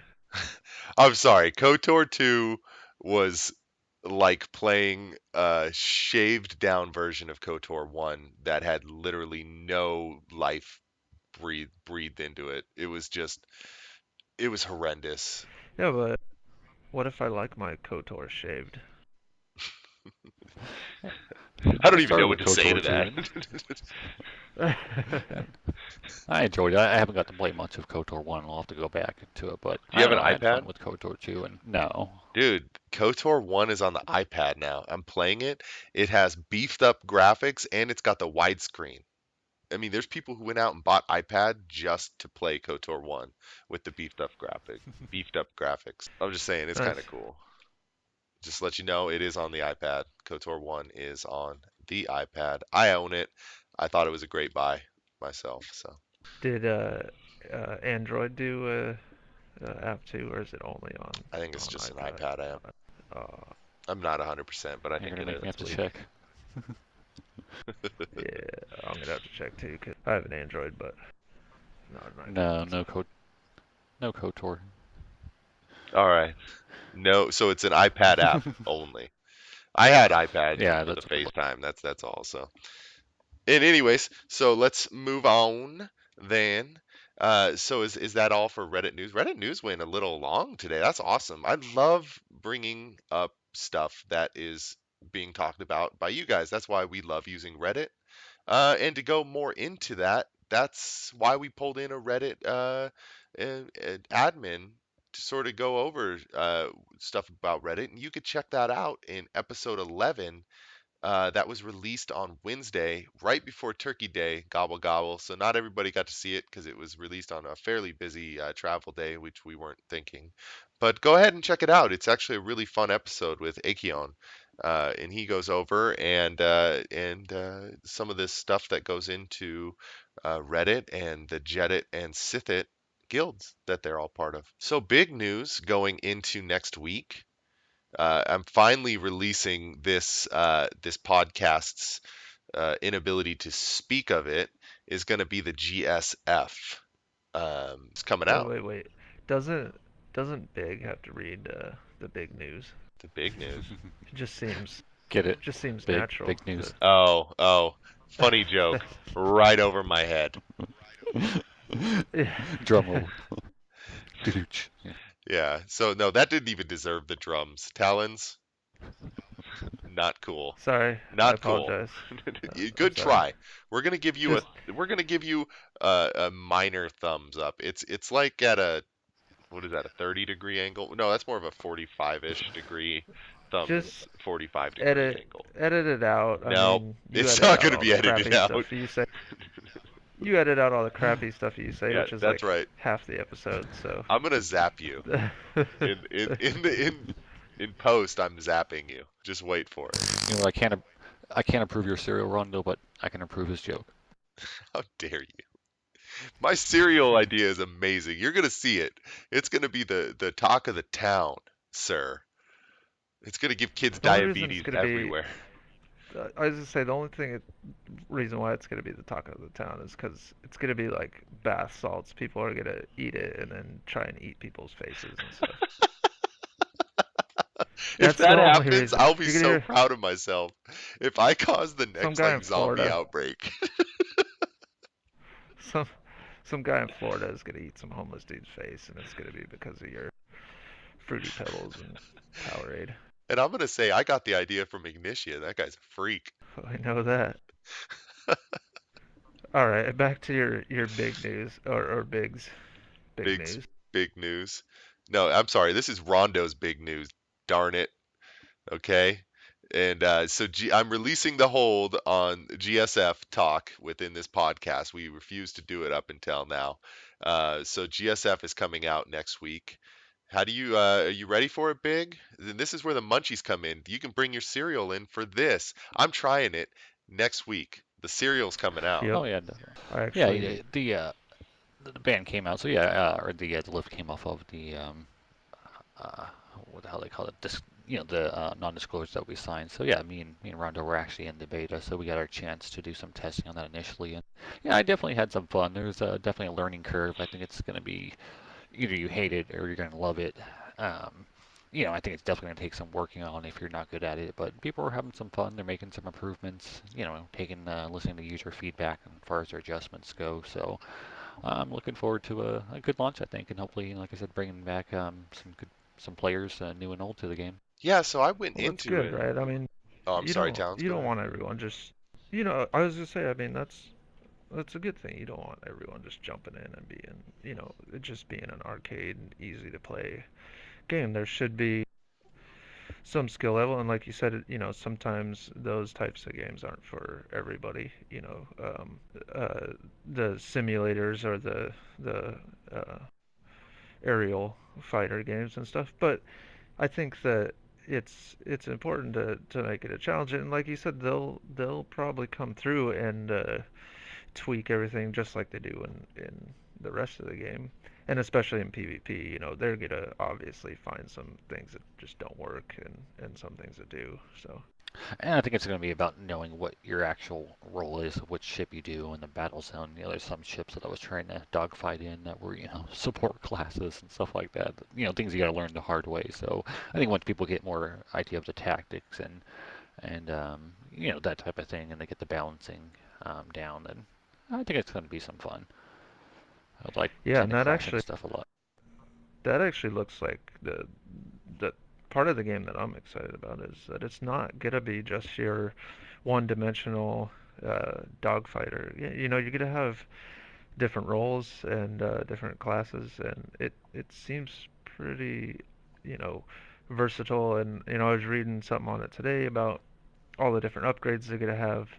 I'm sorry. KOTOR 2 was like playing a shaved down version of KOTOR 1 that had literally no life breathed into it. It was horrendous. Yeah, but what if I like my KOTOR shaved? I don't I even know started what with to say to KOTOR 2 that. and I enjoyed it. I haven't got to play much of KOTOR 1. I'll have to go back to it, but Do you I have don't an know. I had fun iPad? with KOTOR 2 and no. Dude, KOTOR 1 is on the iPad now. I'm playing it. It has beefed up graphics and it's got the widescreen. I mean, there's people who went out and bought iPad just to play KOTOR 1 with the beefed up graphics. I'm just saying it's kind of Nice. cool. Just to let you know, it is on the iPad. KOTOR 1 is on the iPad. I own it. I thought it was a great buy myself, so Did Android do app too, or is it only I think it's on just an iPad? iPad app. Uh, I'm not 100%, but I You're think gonna it make me is. have to sweet. check. Yeah, I'm gonna have to check too, 'cause I have an Android, but not an No, iPad. So. no KOTOR. All right. No, so it's an iPad app only. I had iPad Yeah, for the that's what it was. FaceTime. That's all. So, and anyways, so let's move on then. So is that all for Reddit news? Reddit news went a little long today. That's awesome. I love bringing up stuff that is being talked about by you guys. That's why we love using Reddit. And to go more into that, that's why we pulled in a Reddit admin to sort of go over stuff about Reddit. And you could check that out in episode 11 that was released on Wednesday, right before Turkey Day, gobble gobble. So not everybody got to see it because it was released on a fairly busy travel day, which we weren't thinking. But go ahead and check it out. It's actually a really fun episode with Akeon. And he goes over and some of this stuff that goes into Reddit and the Jedit and Sithit guilds that they're all part of. So big news going into next week. I'm finally releasing this podcast's inability to speak of it is going to be the GSF. It's coming Wait, out. wait, wait. Doesn't doesn't Big have to read the big news? The big news. It Get it? just seems natural Big news. Oh, funny joke. Right over my head. Yeah. Drum roll. Doo-doo-ch. Yeah. Yeah. So no, that didn't even deserve the drums. Talons, not cool. Sorry, I Not cool. apologize. I'm Good sorry. try. Just We're gonna give you a minor thumbs up. It's like at a what is that, a 30-degree angle? No, that's more of a 45-ish degree thumbs, just 45-degree edit angle. edit it out. I No, mean, you it's edit not out going to all be the edited crappy out. stuff you say. You edit out all the crappy stuff you say, Yeah, which is that's like right. half the episode. So. I'm going to zap you. In post, I'm zapping you. Just wait for it. I can't approve your serial Rondo, but I can approve his joke. How dare you? My cereal idea is amazing. You're going to see it. It's going to be the talk of the town, sir. It's going to give kids The only reason it's diabetes gonna be, everywhere. I was gonna say the only reason why it's gonna be the talk of the town is because it's gonna be like bath salts. People are gonna eat it and then try and eat people's faces and stuff. If That's the that only happens, reason. I'll be You're gonna so hear proud of myself. If I cause the some next guy like in zombie Florida, outbreak. some some guy in Florida is gonna eat some homeless dude's face, and it's gonna be because of your fruity pebbles and Powerade. And I'm gonna say I got the idea from Ignitia. That guy's a freak. I know that. All right, back to your big news or big Big news. big news. No, I'm sorry. This is Rondo's big news. Darn it. Okay. And I'm releasing the hold on GSF talk within this podcast. We refused to do it up until now. So GSF is coming out next week. How do you are you ready for it, Big? Then this is where the munchies come in. You can bring your cereal in for this. I'm trying it next week. The cereal's coming out. Yep. Oh yeah, definitely. I Yeah, actually, the band came out, so yeah, or the lift came off of the uh, what the hell they call it, the non-disclosure that we signed. So yeah, me and Rondo were actually in the beta, so we got our chance to do some testing on that initially, and yeah, I definitely had some fun. There's definitely a learning curve. I think it's going to be either you hate it or you're going to love it. Um, I think it's definitely going to take some working on if you're not good at it. But people are having some fun. They're making some improvements. Listening to user feedback as far as their adjustments go. So I'm looking forward to a good launch, I think, and hopefully, like I said, bringing back some players, new and old, to the game. Yeah, so I went well, that's into good, it. right? I mean, Oh, I'm sorry, Talons. you Go don't ahead. want everyone just, I was gonna say, I mean, that's a good thing. You don't want everyone just jumping in and being, it just being an arcade, easy to play game. There should be some skill level, and like you said, sometimes those types of games aren't for everybody. The simulators or the uh, aerial fighter games and stuff. But I think that it's important to make it a challenge, and like you said, they'll probably come through and tweak everything just like they do in the rest of the game. And especially in PvP, they're gonna obviously find some things that just don't work and some things that do. So And I think it's going to be about knowing what your actual role is, which ship you do in the battle zone. There's some ships that I was trying to dogfight in that were, support classes and stuff like that. Things you got to learn the hard way. So I think once people get more idea of the tactics and that type of thing, and they get the balancing down, then I think it's going to be some fun. I like yeah, tend and to crash into stuff a lot. that actually looks like the part of the game that I'm excited about is that it's not gonna be just your one-dimensional dogfighter. You're gonna have different roles and different classes, and it seems pretty, you know, versatile. And I was reading something on it today about all the different upgrades they're gonna have,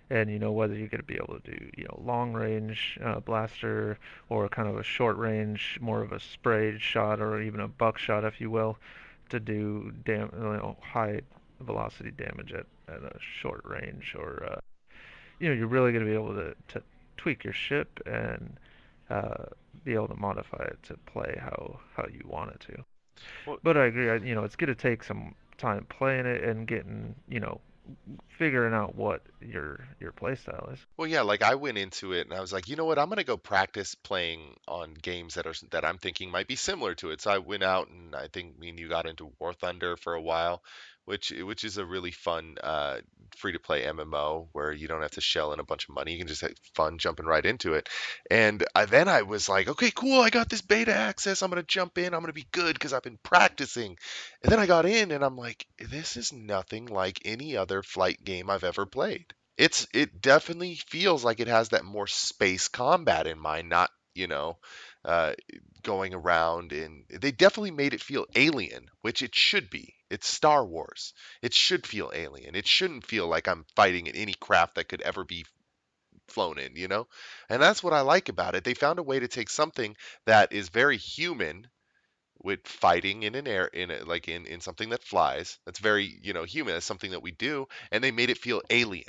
and whether you're gonna be able to do long range blaster or kind of a short range, more of a sprayed shot or even a buckshot, if you will, to do high velocity damage at a short range, or you're really going to be able to tweak your ship and uh, be able to modify it to play how you want it to. Well, But I agree, it's going to take some time playing it and getting, figuring out what your play style is. Well, yeah, like I went into it and I was like, you know what? I'm gonna go practice playing on games that I'm thinking might be similar to it. So I went out and I think me and you got into War Thunder for a while, which is a really fun free to play MMO where you don't have to shell in a bunch of money. You can just have fun jumping right into it. And then I was like, okay, cool. I got this beta access. I'm gonna jump in. I'm gonna be good because I've been practicing. And then I got in and I'm like, this is nothing like any other flight game I've ever played. It definitely feels like it has that more space combat in mind, not, uh, going around, and they definitely made it feel alien, which it should be. It's Star Wars. It should feel alien. It shouldn't feel like I'm fighting in any craft that could ever be flown in? And that's what I like about it. They found a way to take something that is very human with fighting in an air in a, like in something that flies. That's very, human. That's something that we do, and they made it feel alien,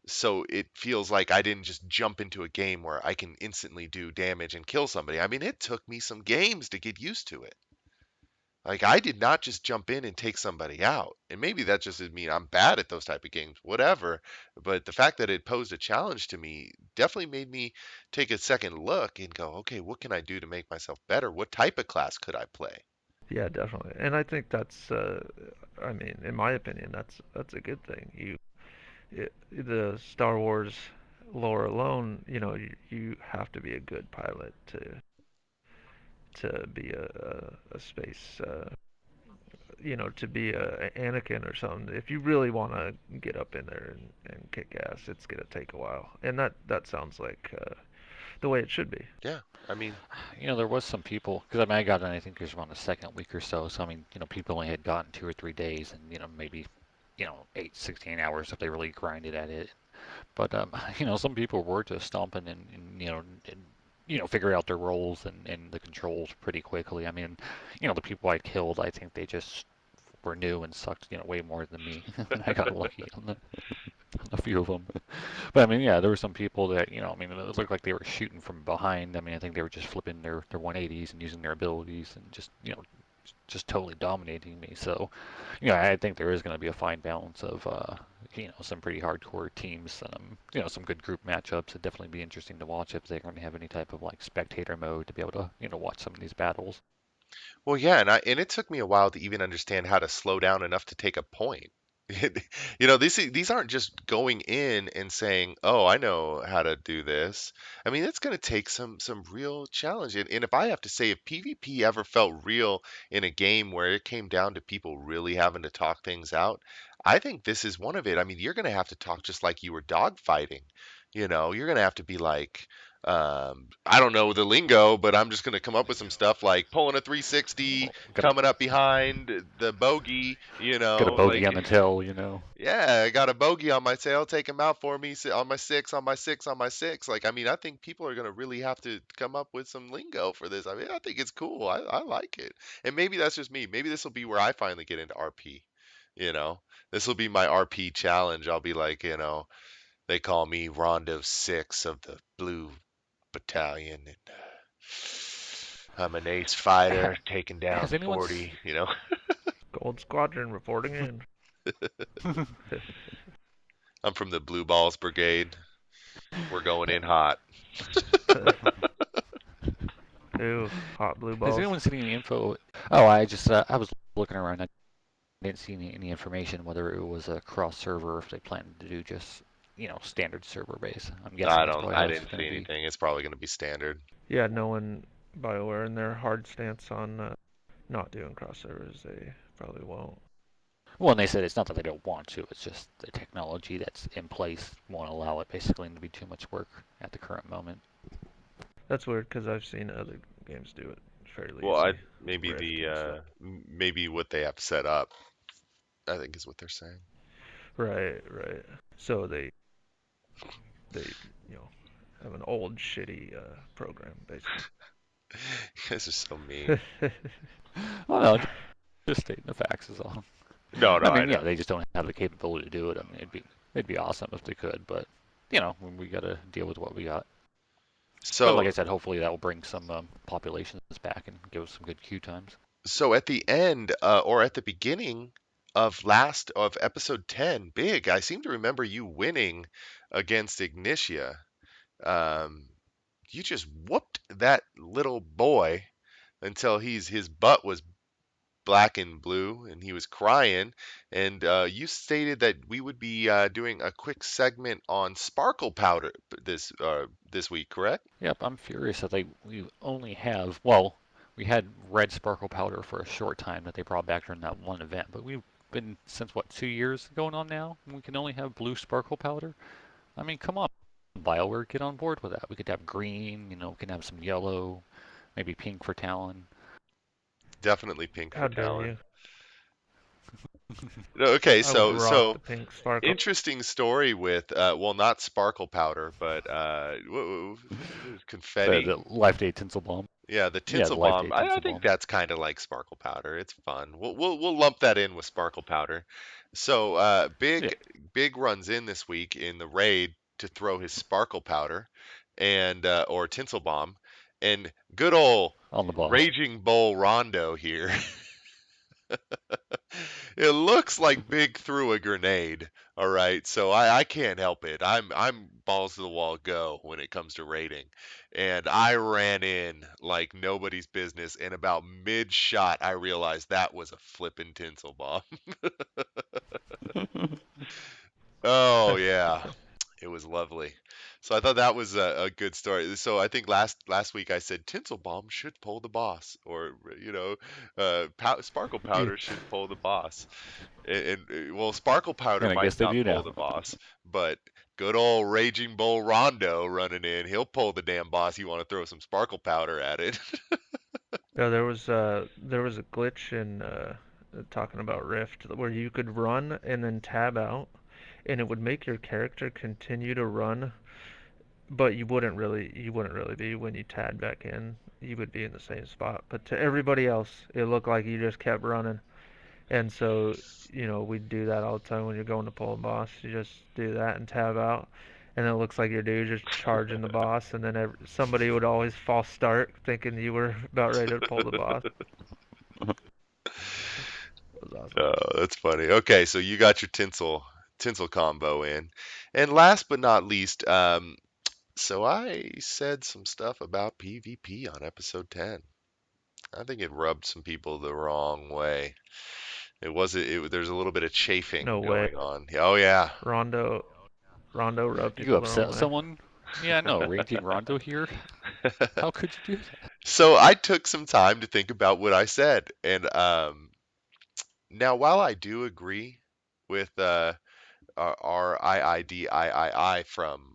so it feels like I didn't just jump into a game where I can instantly do damage and kill somebody. I mean, it took me some games to get used to it. Like I did not just jump in and take somebody out. And maybe that just mean I'm bad at those type of games, whatever. But the fact that it posed a challenge to me definitely made me take a second look and go, okay, what can I do to make myself better? What type of class could I play? Yeah, definitely. And I think that's, I mean, in my opinion, that's a good thing. The Star Wars lore alone, you have to be a good pilot to be a space, to be a Anakin or something. If you really want to get up in there and kick ass, it's gonna take a while. And that sounds like the way it should be. Yeah, I mean, There was some people, because I mean, I got in, I think it was around the second week or so. So I mean, people only had gotten 2 or 3 days, and maybe 8, 16 hours if they really grinded at it. But some people were just stomping and figure out their roles and the controls pretty quickly. I mean, the people I killed, I think they just were new and sucked, way more than me. And I got lucky on a few of them. But I mean, yeah, there were some people that, I mean, it looked like they were shooting from behind. I mean, I think they were just flipping their 180s and using their abilities and just totally dominating me. So, I think there is going to be a fine balance of, some pretty hardcore teams, some good group matchups. It'd definitely be interesting to watch if they're going to have any type of like spectator mode to be able to, watch some of these battles. Well, yeah, and it took me a while to even understand how to slow down enough to take a point. These aren't just going in and saying, "Oh, I know how to do this." I mean, it's going to take some real challenge. And if I have to say, if PvP ever felt real in a game where it came down to people really having to talk things out, I think this is one of it. I mean, you're going to have to talk just like you were dogfighting. You're going to have to be like, I don't know the lingo, but I'm just going to come up with some stuff like pulling a 360, Oh, coming up behind the bogey, got a bogey like, on the tail. yeah, I got a bogey on my tail, take him out for me on my six, on my six, on my six. Like, I mean, I think people are going to really have to come up with some lingo for this. I mean, I think it's cool. I like it. And maybe that's just me. Maybe this will be where I finally get into RP. You know, this will be my RP challenge. I'll be like, they call me Rondo 6 of the Blue Battalion, and I'm an ace fighter taking down Has anyone 40. Gold Squadron reporting in. I'm from the Blue Balls Brigade. We're going in hot. Ew, hot blue Has balls. anyone seen any info? Oh, I was looking around. I didn't see any information whether it was a cross server or if they planned to do just standard server base. I'm guessing that's probably I how it's didn't going see to be. anything. It's probably going to be standard. Yeah, knowing BioWare and their hard stance on not doing cross servers, they probably won't. Well, and they said it's not that they don't want to; it's just the technology that's in place won't allow it basically to be too much work at the current moment. That's weird because I've seen other games do it fairly Well, easy, like maybe Rift and stuff. maybe what they have set up, I think is what they're saying. Right, right. So they you know have an old shitty program basically. You guys are so mean. Well, no, just stating the facts is all. No, no, I I mean, know. they just don't have the capability to do it. I mean, it'd be awesome if they could, but we got to deal with what we got. But like So I said, hopefully that will bring some populations back and give us some good queue times. so at the end, or at the beginning of episode 10, Big, I seem to remember you winning against Ignitia. Um, you just whooped that little boy until his butt was black and blue and he was crying. And you stated that we would be doing a quick segment on sparkle powder this week, correct? Yep, I'm furious that we only have, well, we had red sparkle powder for a short time that they brought back during that one event, but we've been since what, 2 years going on now, and we can only have blue sparkle powder. I mean, come on, BioWare, get on board with that. We could have green, we can have some yellow, maybe pink for Talon. Definitely pink for How dare Talon. you? No, okay, I would so rock so the pink sparkle. interesting story with well, not sparkle powder, but what was confetti. The Life Day Tinsel Bomb. Yeah, the Yeah, tinsel the Life bomb. Day I Tinsel think Bomb. that's kind of like sparkle powder. It's fun. We'll lump that in with sparkle powder. So Yeah, big runs in this week in the raid to throw his sparkle powder and or tinsel bomb, and good old on the boss. raging bull Rondo here. It looks like Big threw a grenade. All right, so I can't help it. I'm balls to the wall go when it comes to raiding, and I ran in like nobody's business. And about mid shot, I realized that was a flippin' tinsel bomb. Oh yeah, it was lovely. So I thought that was a good story. So I think last week I said tinsel bomb should pull the boss, or sparkle Yeah, powder should pull the boss. Well, Sparkle Powder and I might guess they not do pull now. the boss, but good old Raging Bull Rondo running in, he'll pull the damn boss. You want to throw some Sparkle Powder at it? Yeah, there was a glitch in talking about Rift, where you could run and then tab out, and it would make your character continue to run, but you wouldn't really be when you tabbed back in. You would be in the same spot. But to everybody else, it looked like you just kept running. And so, we do that all the time when you're going to pull a boss. You just do that and tab out, and it looks like your dude just charging the boss, and then somebody would always false start thinking you were about ready to pull the boss. It was awesome. Oh, that's funny. Okay, so you got your tinsel combo in. And last but not least, so I said some stuff about PvP on episode 10. I think it rubbed some people the wrong way. There's a little bit of chafing No way. going on. Oh yeah. Rondo Rondo rubbed You people the wrong upset way. someone? Yeah, no, raging Rondo here. How could you do that? So I took some time to think about what I said, and now while I do agree with RIIDIII from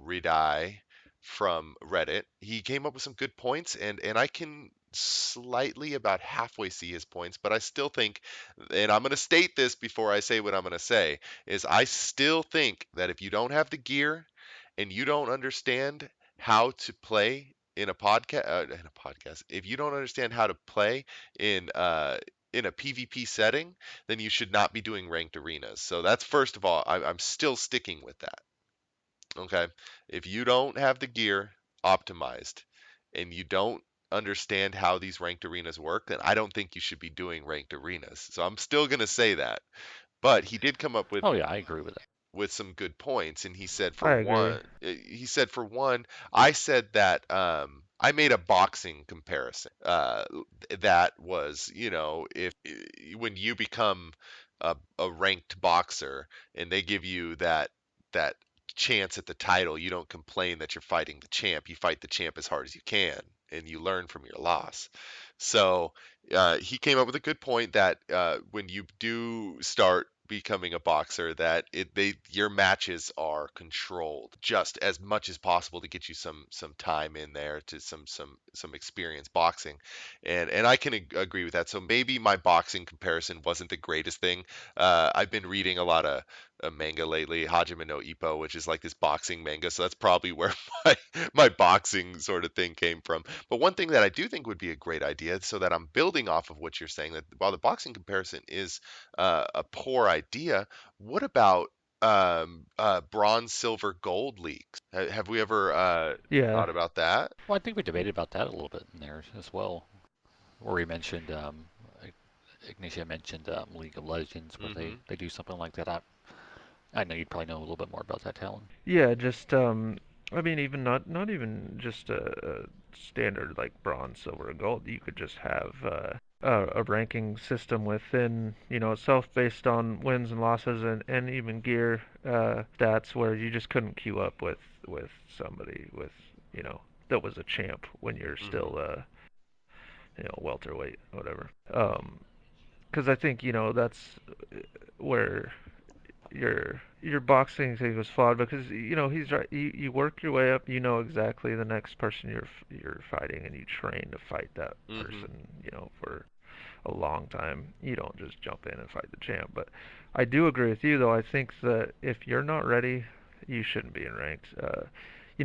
Redeye from Reddit. He came up with some good points, and I can slightly about halfway see his points, but I still think, and I'm going to state this before I say what I'm going to say, is I still think that if you don't have the gear and you don't understand how to play in a podcast, if you don't understand how to play in a PvP setting, then you should not be doing ranked arenas. So that's first of all, I'm still sticking with that. Okay. If you don't have the gear optimized and you don't understand how these ranked arenas work, then I don't think you should be doing ranked arenas. So I'm still going to say that. But he did come up Oh yeah, I agree with that. with some good points, and he said for I agree. one, I said that I made a boxing comparison. That was, if when you become a ranked boxer and they give you that chance at the title, you don't complain that you're fighting the champ. You fight the champ as hard as you can, and you learn from your loss. So he came up with a good point that when you do start becoming a boxer, that your matches are controlled just as much as possible to get you some time in there, to some experience boxing, and I can agree with that. So maybe my boxing comparison wasn't the greatest thing. I've been reading a lot of manga lately, Hajime no Ippo, which is like this boxing manga, so that's probably where my my boxing sort of thing came from. But one thing that I do think would be a great idea, so that I'm building off of what you're saying, that while the boxing comparison is a poor idea, what about bronze, silver, gold leagues? Have we ever Yeah. thought about that? Well, I think we debated about that a little bit in there as well, where we mentioned, Ignitia mentioned League of Legends, where Hmm. they do something like that. I know you'd probably know a little bit more about that, Talon. Yeah, just I mean, even not even just a standard like bronze, silver, or gold. You could just have a ranking system within, itself based on wins and losses, and even gear stats, where you just couldn't queue up with somebody you know that was a champ when you're Hmm. still welterweight, whatever. Because I think that's where your boxing thing was flawed, because he's right. You work your way up. You know exactly the next person you're fighting, and you train to fight that Hmm. person. For a long time. You don't just jump in and fight the champ. But I do agree with you, though. I think that if you're not ready, you shouldn't be in ranked.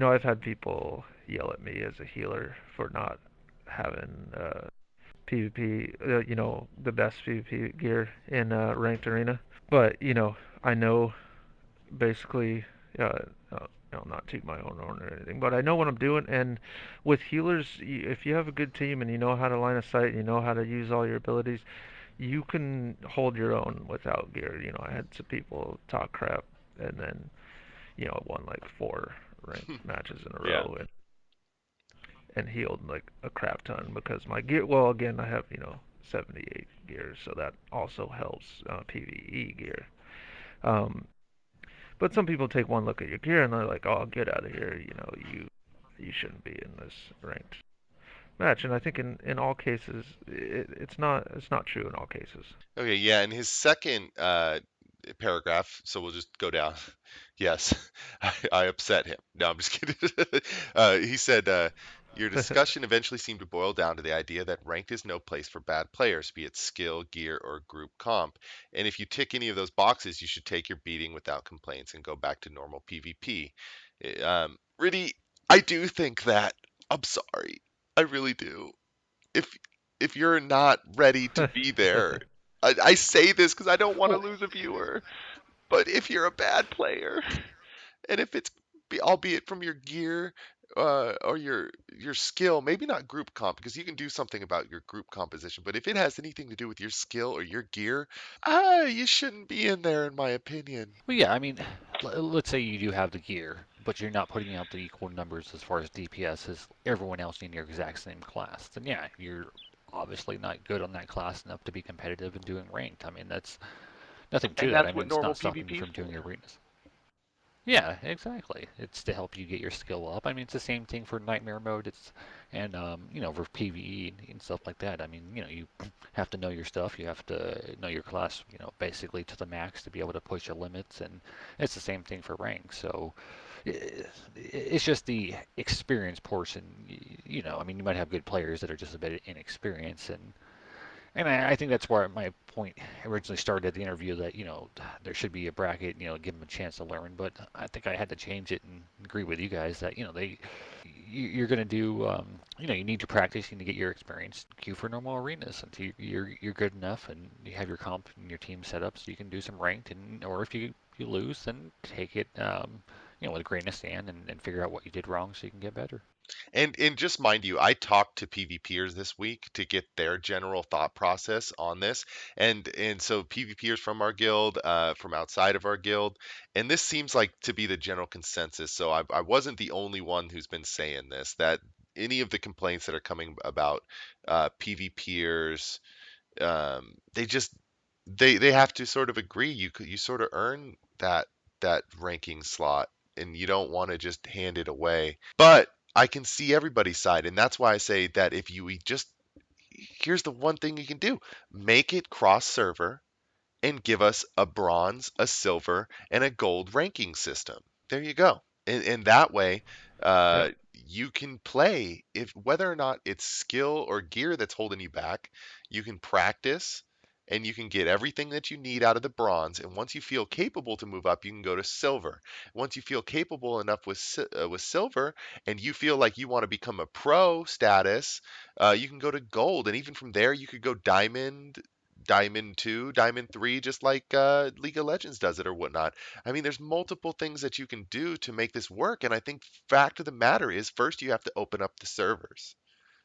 I've had people yell at me as a healer for not having PvP, the best PvP gear in ranked arena. But I know basically, not toot my own horn or anything, but I know what I'm doing. And with healers, if you have a good team and you know how to line a sight, you know how to use all your abilities, you can hold your own without gear. I had some people talk crap, and then won like 4 ranked matches in a Yeah. row, and healed like a crap ton because my gear. Well, again, I have 78 gears, so that also helps PVE gear. Um, But some people take one look at your gear and they're like, "Oh, get out of here! You shouldn't be in this ranked match." And I think in all cases, it's not true in all cases. Okay, yeah, in his second paragraph, so we'll just go down. Yes, I upset him. No, I'm just kidding. He said, Your discussion eventually seemed to boil down to the idea that ranked is no place for bad players, be it skill, gear, or group comp. And if you tick any of those boxes, you should take your beating without complaints and go back to normal PvP. Really, I do think that. I'm sorry. I really do. If if you're not ready to be there, I say this because I don't want to Well, lose a viewer. But if you're a bad player, and if it's albeit from your gear or your skill, maybe not group comp because you can do something about your group composition, but if it has anything to do with your skill or your gear, you shouldn't be in there, in my opinion. well, yeah, I mean, let's say you do have the gear, but you're not putting out the equal numbers as far as DPS as everyone else in your exact same class. Then yeah, you're obviously not good on that class enough to be competitive and doing ranked. I mean, that's nothing to And that. I that's mean, what it's normal not stopping you PvP is from doing for. arenas. Yeah, exactly. It's to help you get your skill up. I mean, it's the same thing for nightmare mode. It's and for PvE and stuff like that. I mean, you have to know your stuff. You have to know your class, basically to the max to be able to push your limits. And it's the same thing for rank. So it's just the experience portion. I mean, you might have good players that are just a bit inexperienced, and I think that's where my point originally started at the interview that, there should be a bracket, give them a chance to learn. But I think I had to change it and agree with you guys that, you're going to do, you need to practice, you need to get your experience, queue for normal arenas until you're good enough and you have your comp and your team set up so you can do some ranked. And or if you lose, then take it, with a grain of sand and figure out what you did wrong so you can get better. And just mind you, I talked to PvPers this week to get their general thought process on this, and so PvPers from our guild, from outside of our guild, and this seems like to be the general consensus. So I wasn't the only one who's been saying this. That any of the complaints that are coming about PvPers, they just they have to sort of agree. You sort of earn that ranking slot, and you don't want to just hand it away. But I can see everybody's side, and that's why I say that if you just here's the one thing you can do: make it cross server and give us a bronze, a silver, and a gold ranking system. There you go. And that way, Yep. you can play if whether or not it's skill or gear that's holding you back, you can practice and you can get everything that you need out of the bronze. And once you feel capable to move up, you can go to silver. Once you feel capable enough with silver, and you feel like you want to become a pro status, you can go to gold. And even from there, you could go diamond, Diamond 2, Diamond 3, just like League of Legends does it or whatnot. I mean, there's multiple things that you can do to make this work. And I think fact of the matter is first you have to open up the servers.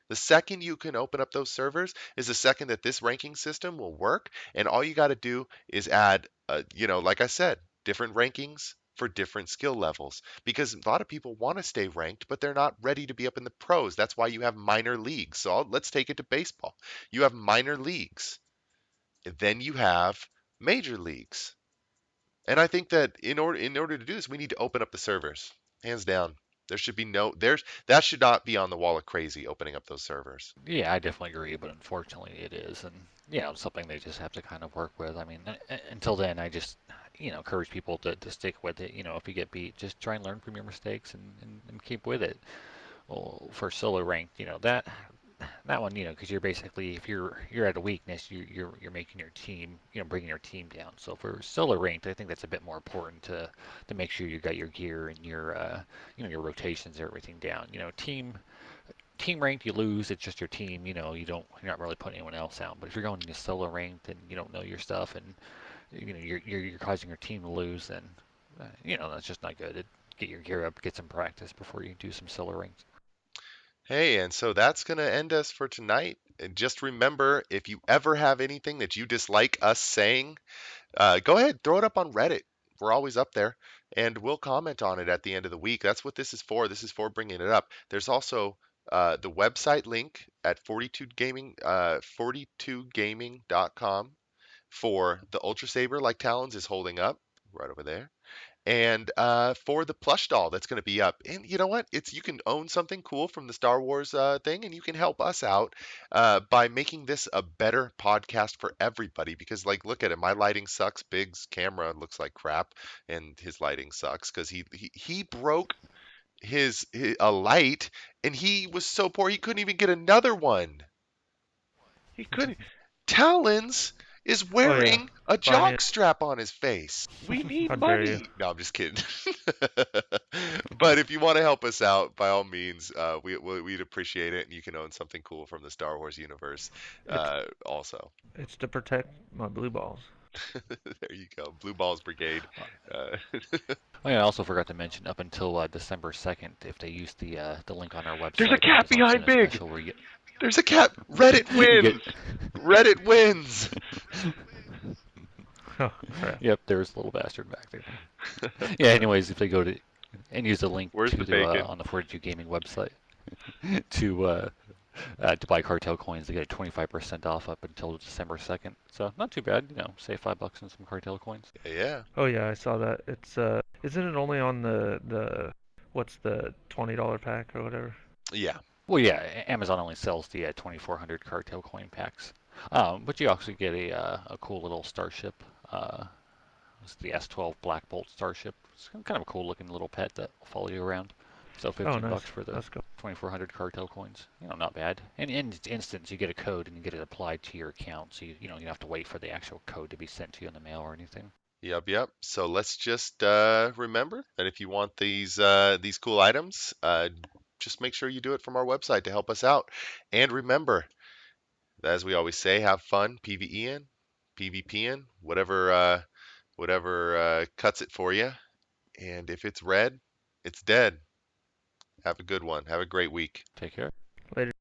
The second you can open up those servers is the second that this ranking system will work. And all you got to do is add, like I said, different rankings for different skill levels. Because a lot of people want to stay ranked, but they're not ready to be up in the pros. That's why you have minor leagues. So let's take it to baseball. You have minor leagues, then you have major leagues. And I think that in order to do this, we need to open up the servers. Hands down. There should be no there's that should not be on the wall of crazy opening up those servers. Yeah, I definitely agree, but unfortunately it is, and it's something they just have to kind of work with. I mean, until then, I just encourage people to stick with it. If you get beat, just try and learn from your mistakes and keep with it. Well, for solo ranked, that one, because you're basically if you're at a weakness, you're making your team, bringing your team down. So for solo ranked, I think that's a bit more important to make sure you got your gear and your your rotations and everything down. Team ranked, you lose. It's just your team. You're not really putting anyone else out. But if you're going into solo ranked and you don't know your stuff and you're causing your team to lose, then that's just not good. Get your gear up, get some practice before you do some solo ranked. Hey, and so that's going to end us for tonight. And just remember, if you ever have anything that you dislike us saying, go ahead, throw it up on Reddit. We're always up there, and we'll comment on it at the end of the week. That's what this is for. This is for bringing it up. There's also the website link at 42 gaming, 42gaming.com for the Ultra Saber like Talons is holding up right over there. And for the plush doll that's going to be up. And you know what? It's you can own something cool from the Star Wars thing, and you can help us out by making this a better podcast for everybody. Because like, look at it, my lighting sucks. Big's camera looks like crap, and his lighting sucks because he broke a light and he was so poor he couldn't even get another one. He couldn't. Talons is Oh yeah. wearing a Buy me. jock strap on his face. We need How dare you? money. No, I'm just kidding. But if you want to help us out, by all means, we'd appreciate it, and you can own something cool from the Star Wars universe, It's also. it's to protect my blue balls. There you go, Blue Balls Brigade. Uh, Oh yeah, I also forgot to mention up until December 2nd, if they use the link on our there's a website, cat Amazon behind sent a Big. special where you There's a cat. Reddit you get. wins. Reddit wins. Oh crap. Yep, there's a little bastard back there. Yeah. Anyways, if they go to and use the link Where's the to the bacon? on the 42 Gaming website to buy cartel coins, they get a 25% off up until December 2nd. So not too bad, save $5 on some cartel coins. Yeah. Oh yeah, I saw that. It's isn't it only on the what's the $20 pack or whatever? Yeah. Well, yeah, Amazon only sells the 2,400 cartel coin packs, but you also get a cool little starship. It's the S12 Black Bolt starship. It's kind of a cool looking little pet that will follow you around. So Oh 15 nice. bucks for the Let's go. 2,400 cartel coins. Not bad. And in instance, you get a code and you get it applied to your account, so you don't have to wait for the actual code to be sent to you in the mail or anything. Yep. So let's just remember that if you want these cool items, just make sure you do it from our website to help us out. And remember, as we always say, have fun PvEing, PvPing, whatever cuts it for you. And if it's red, it's dead. Have a good one. Have a great week. Take care. Later.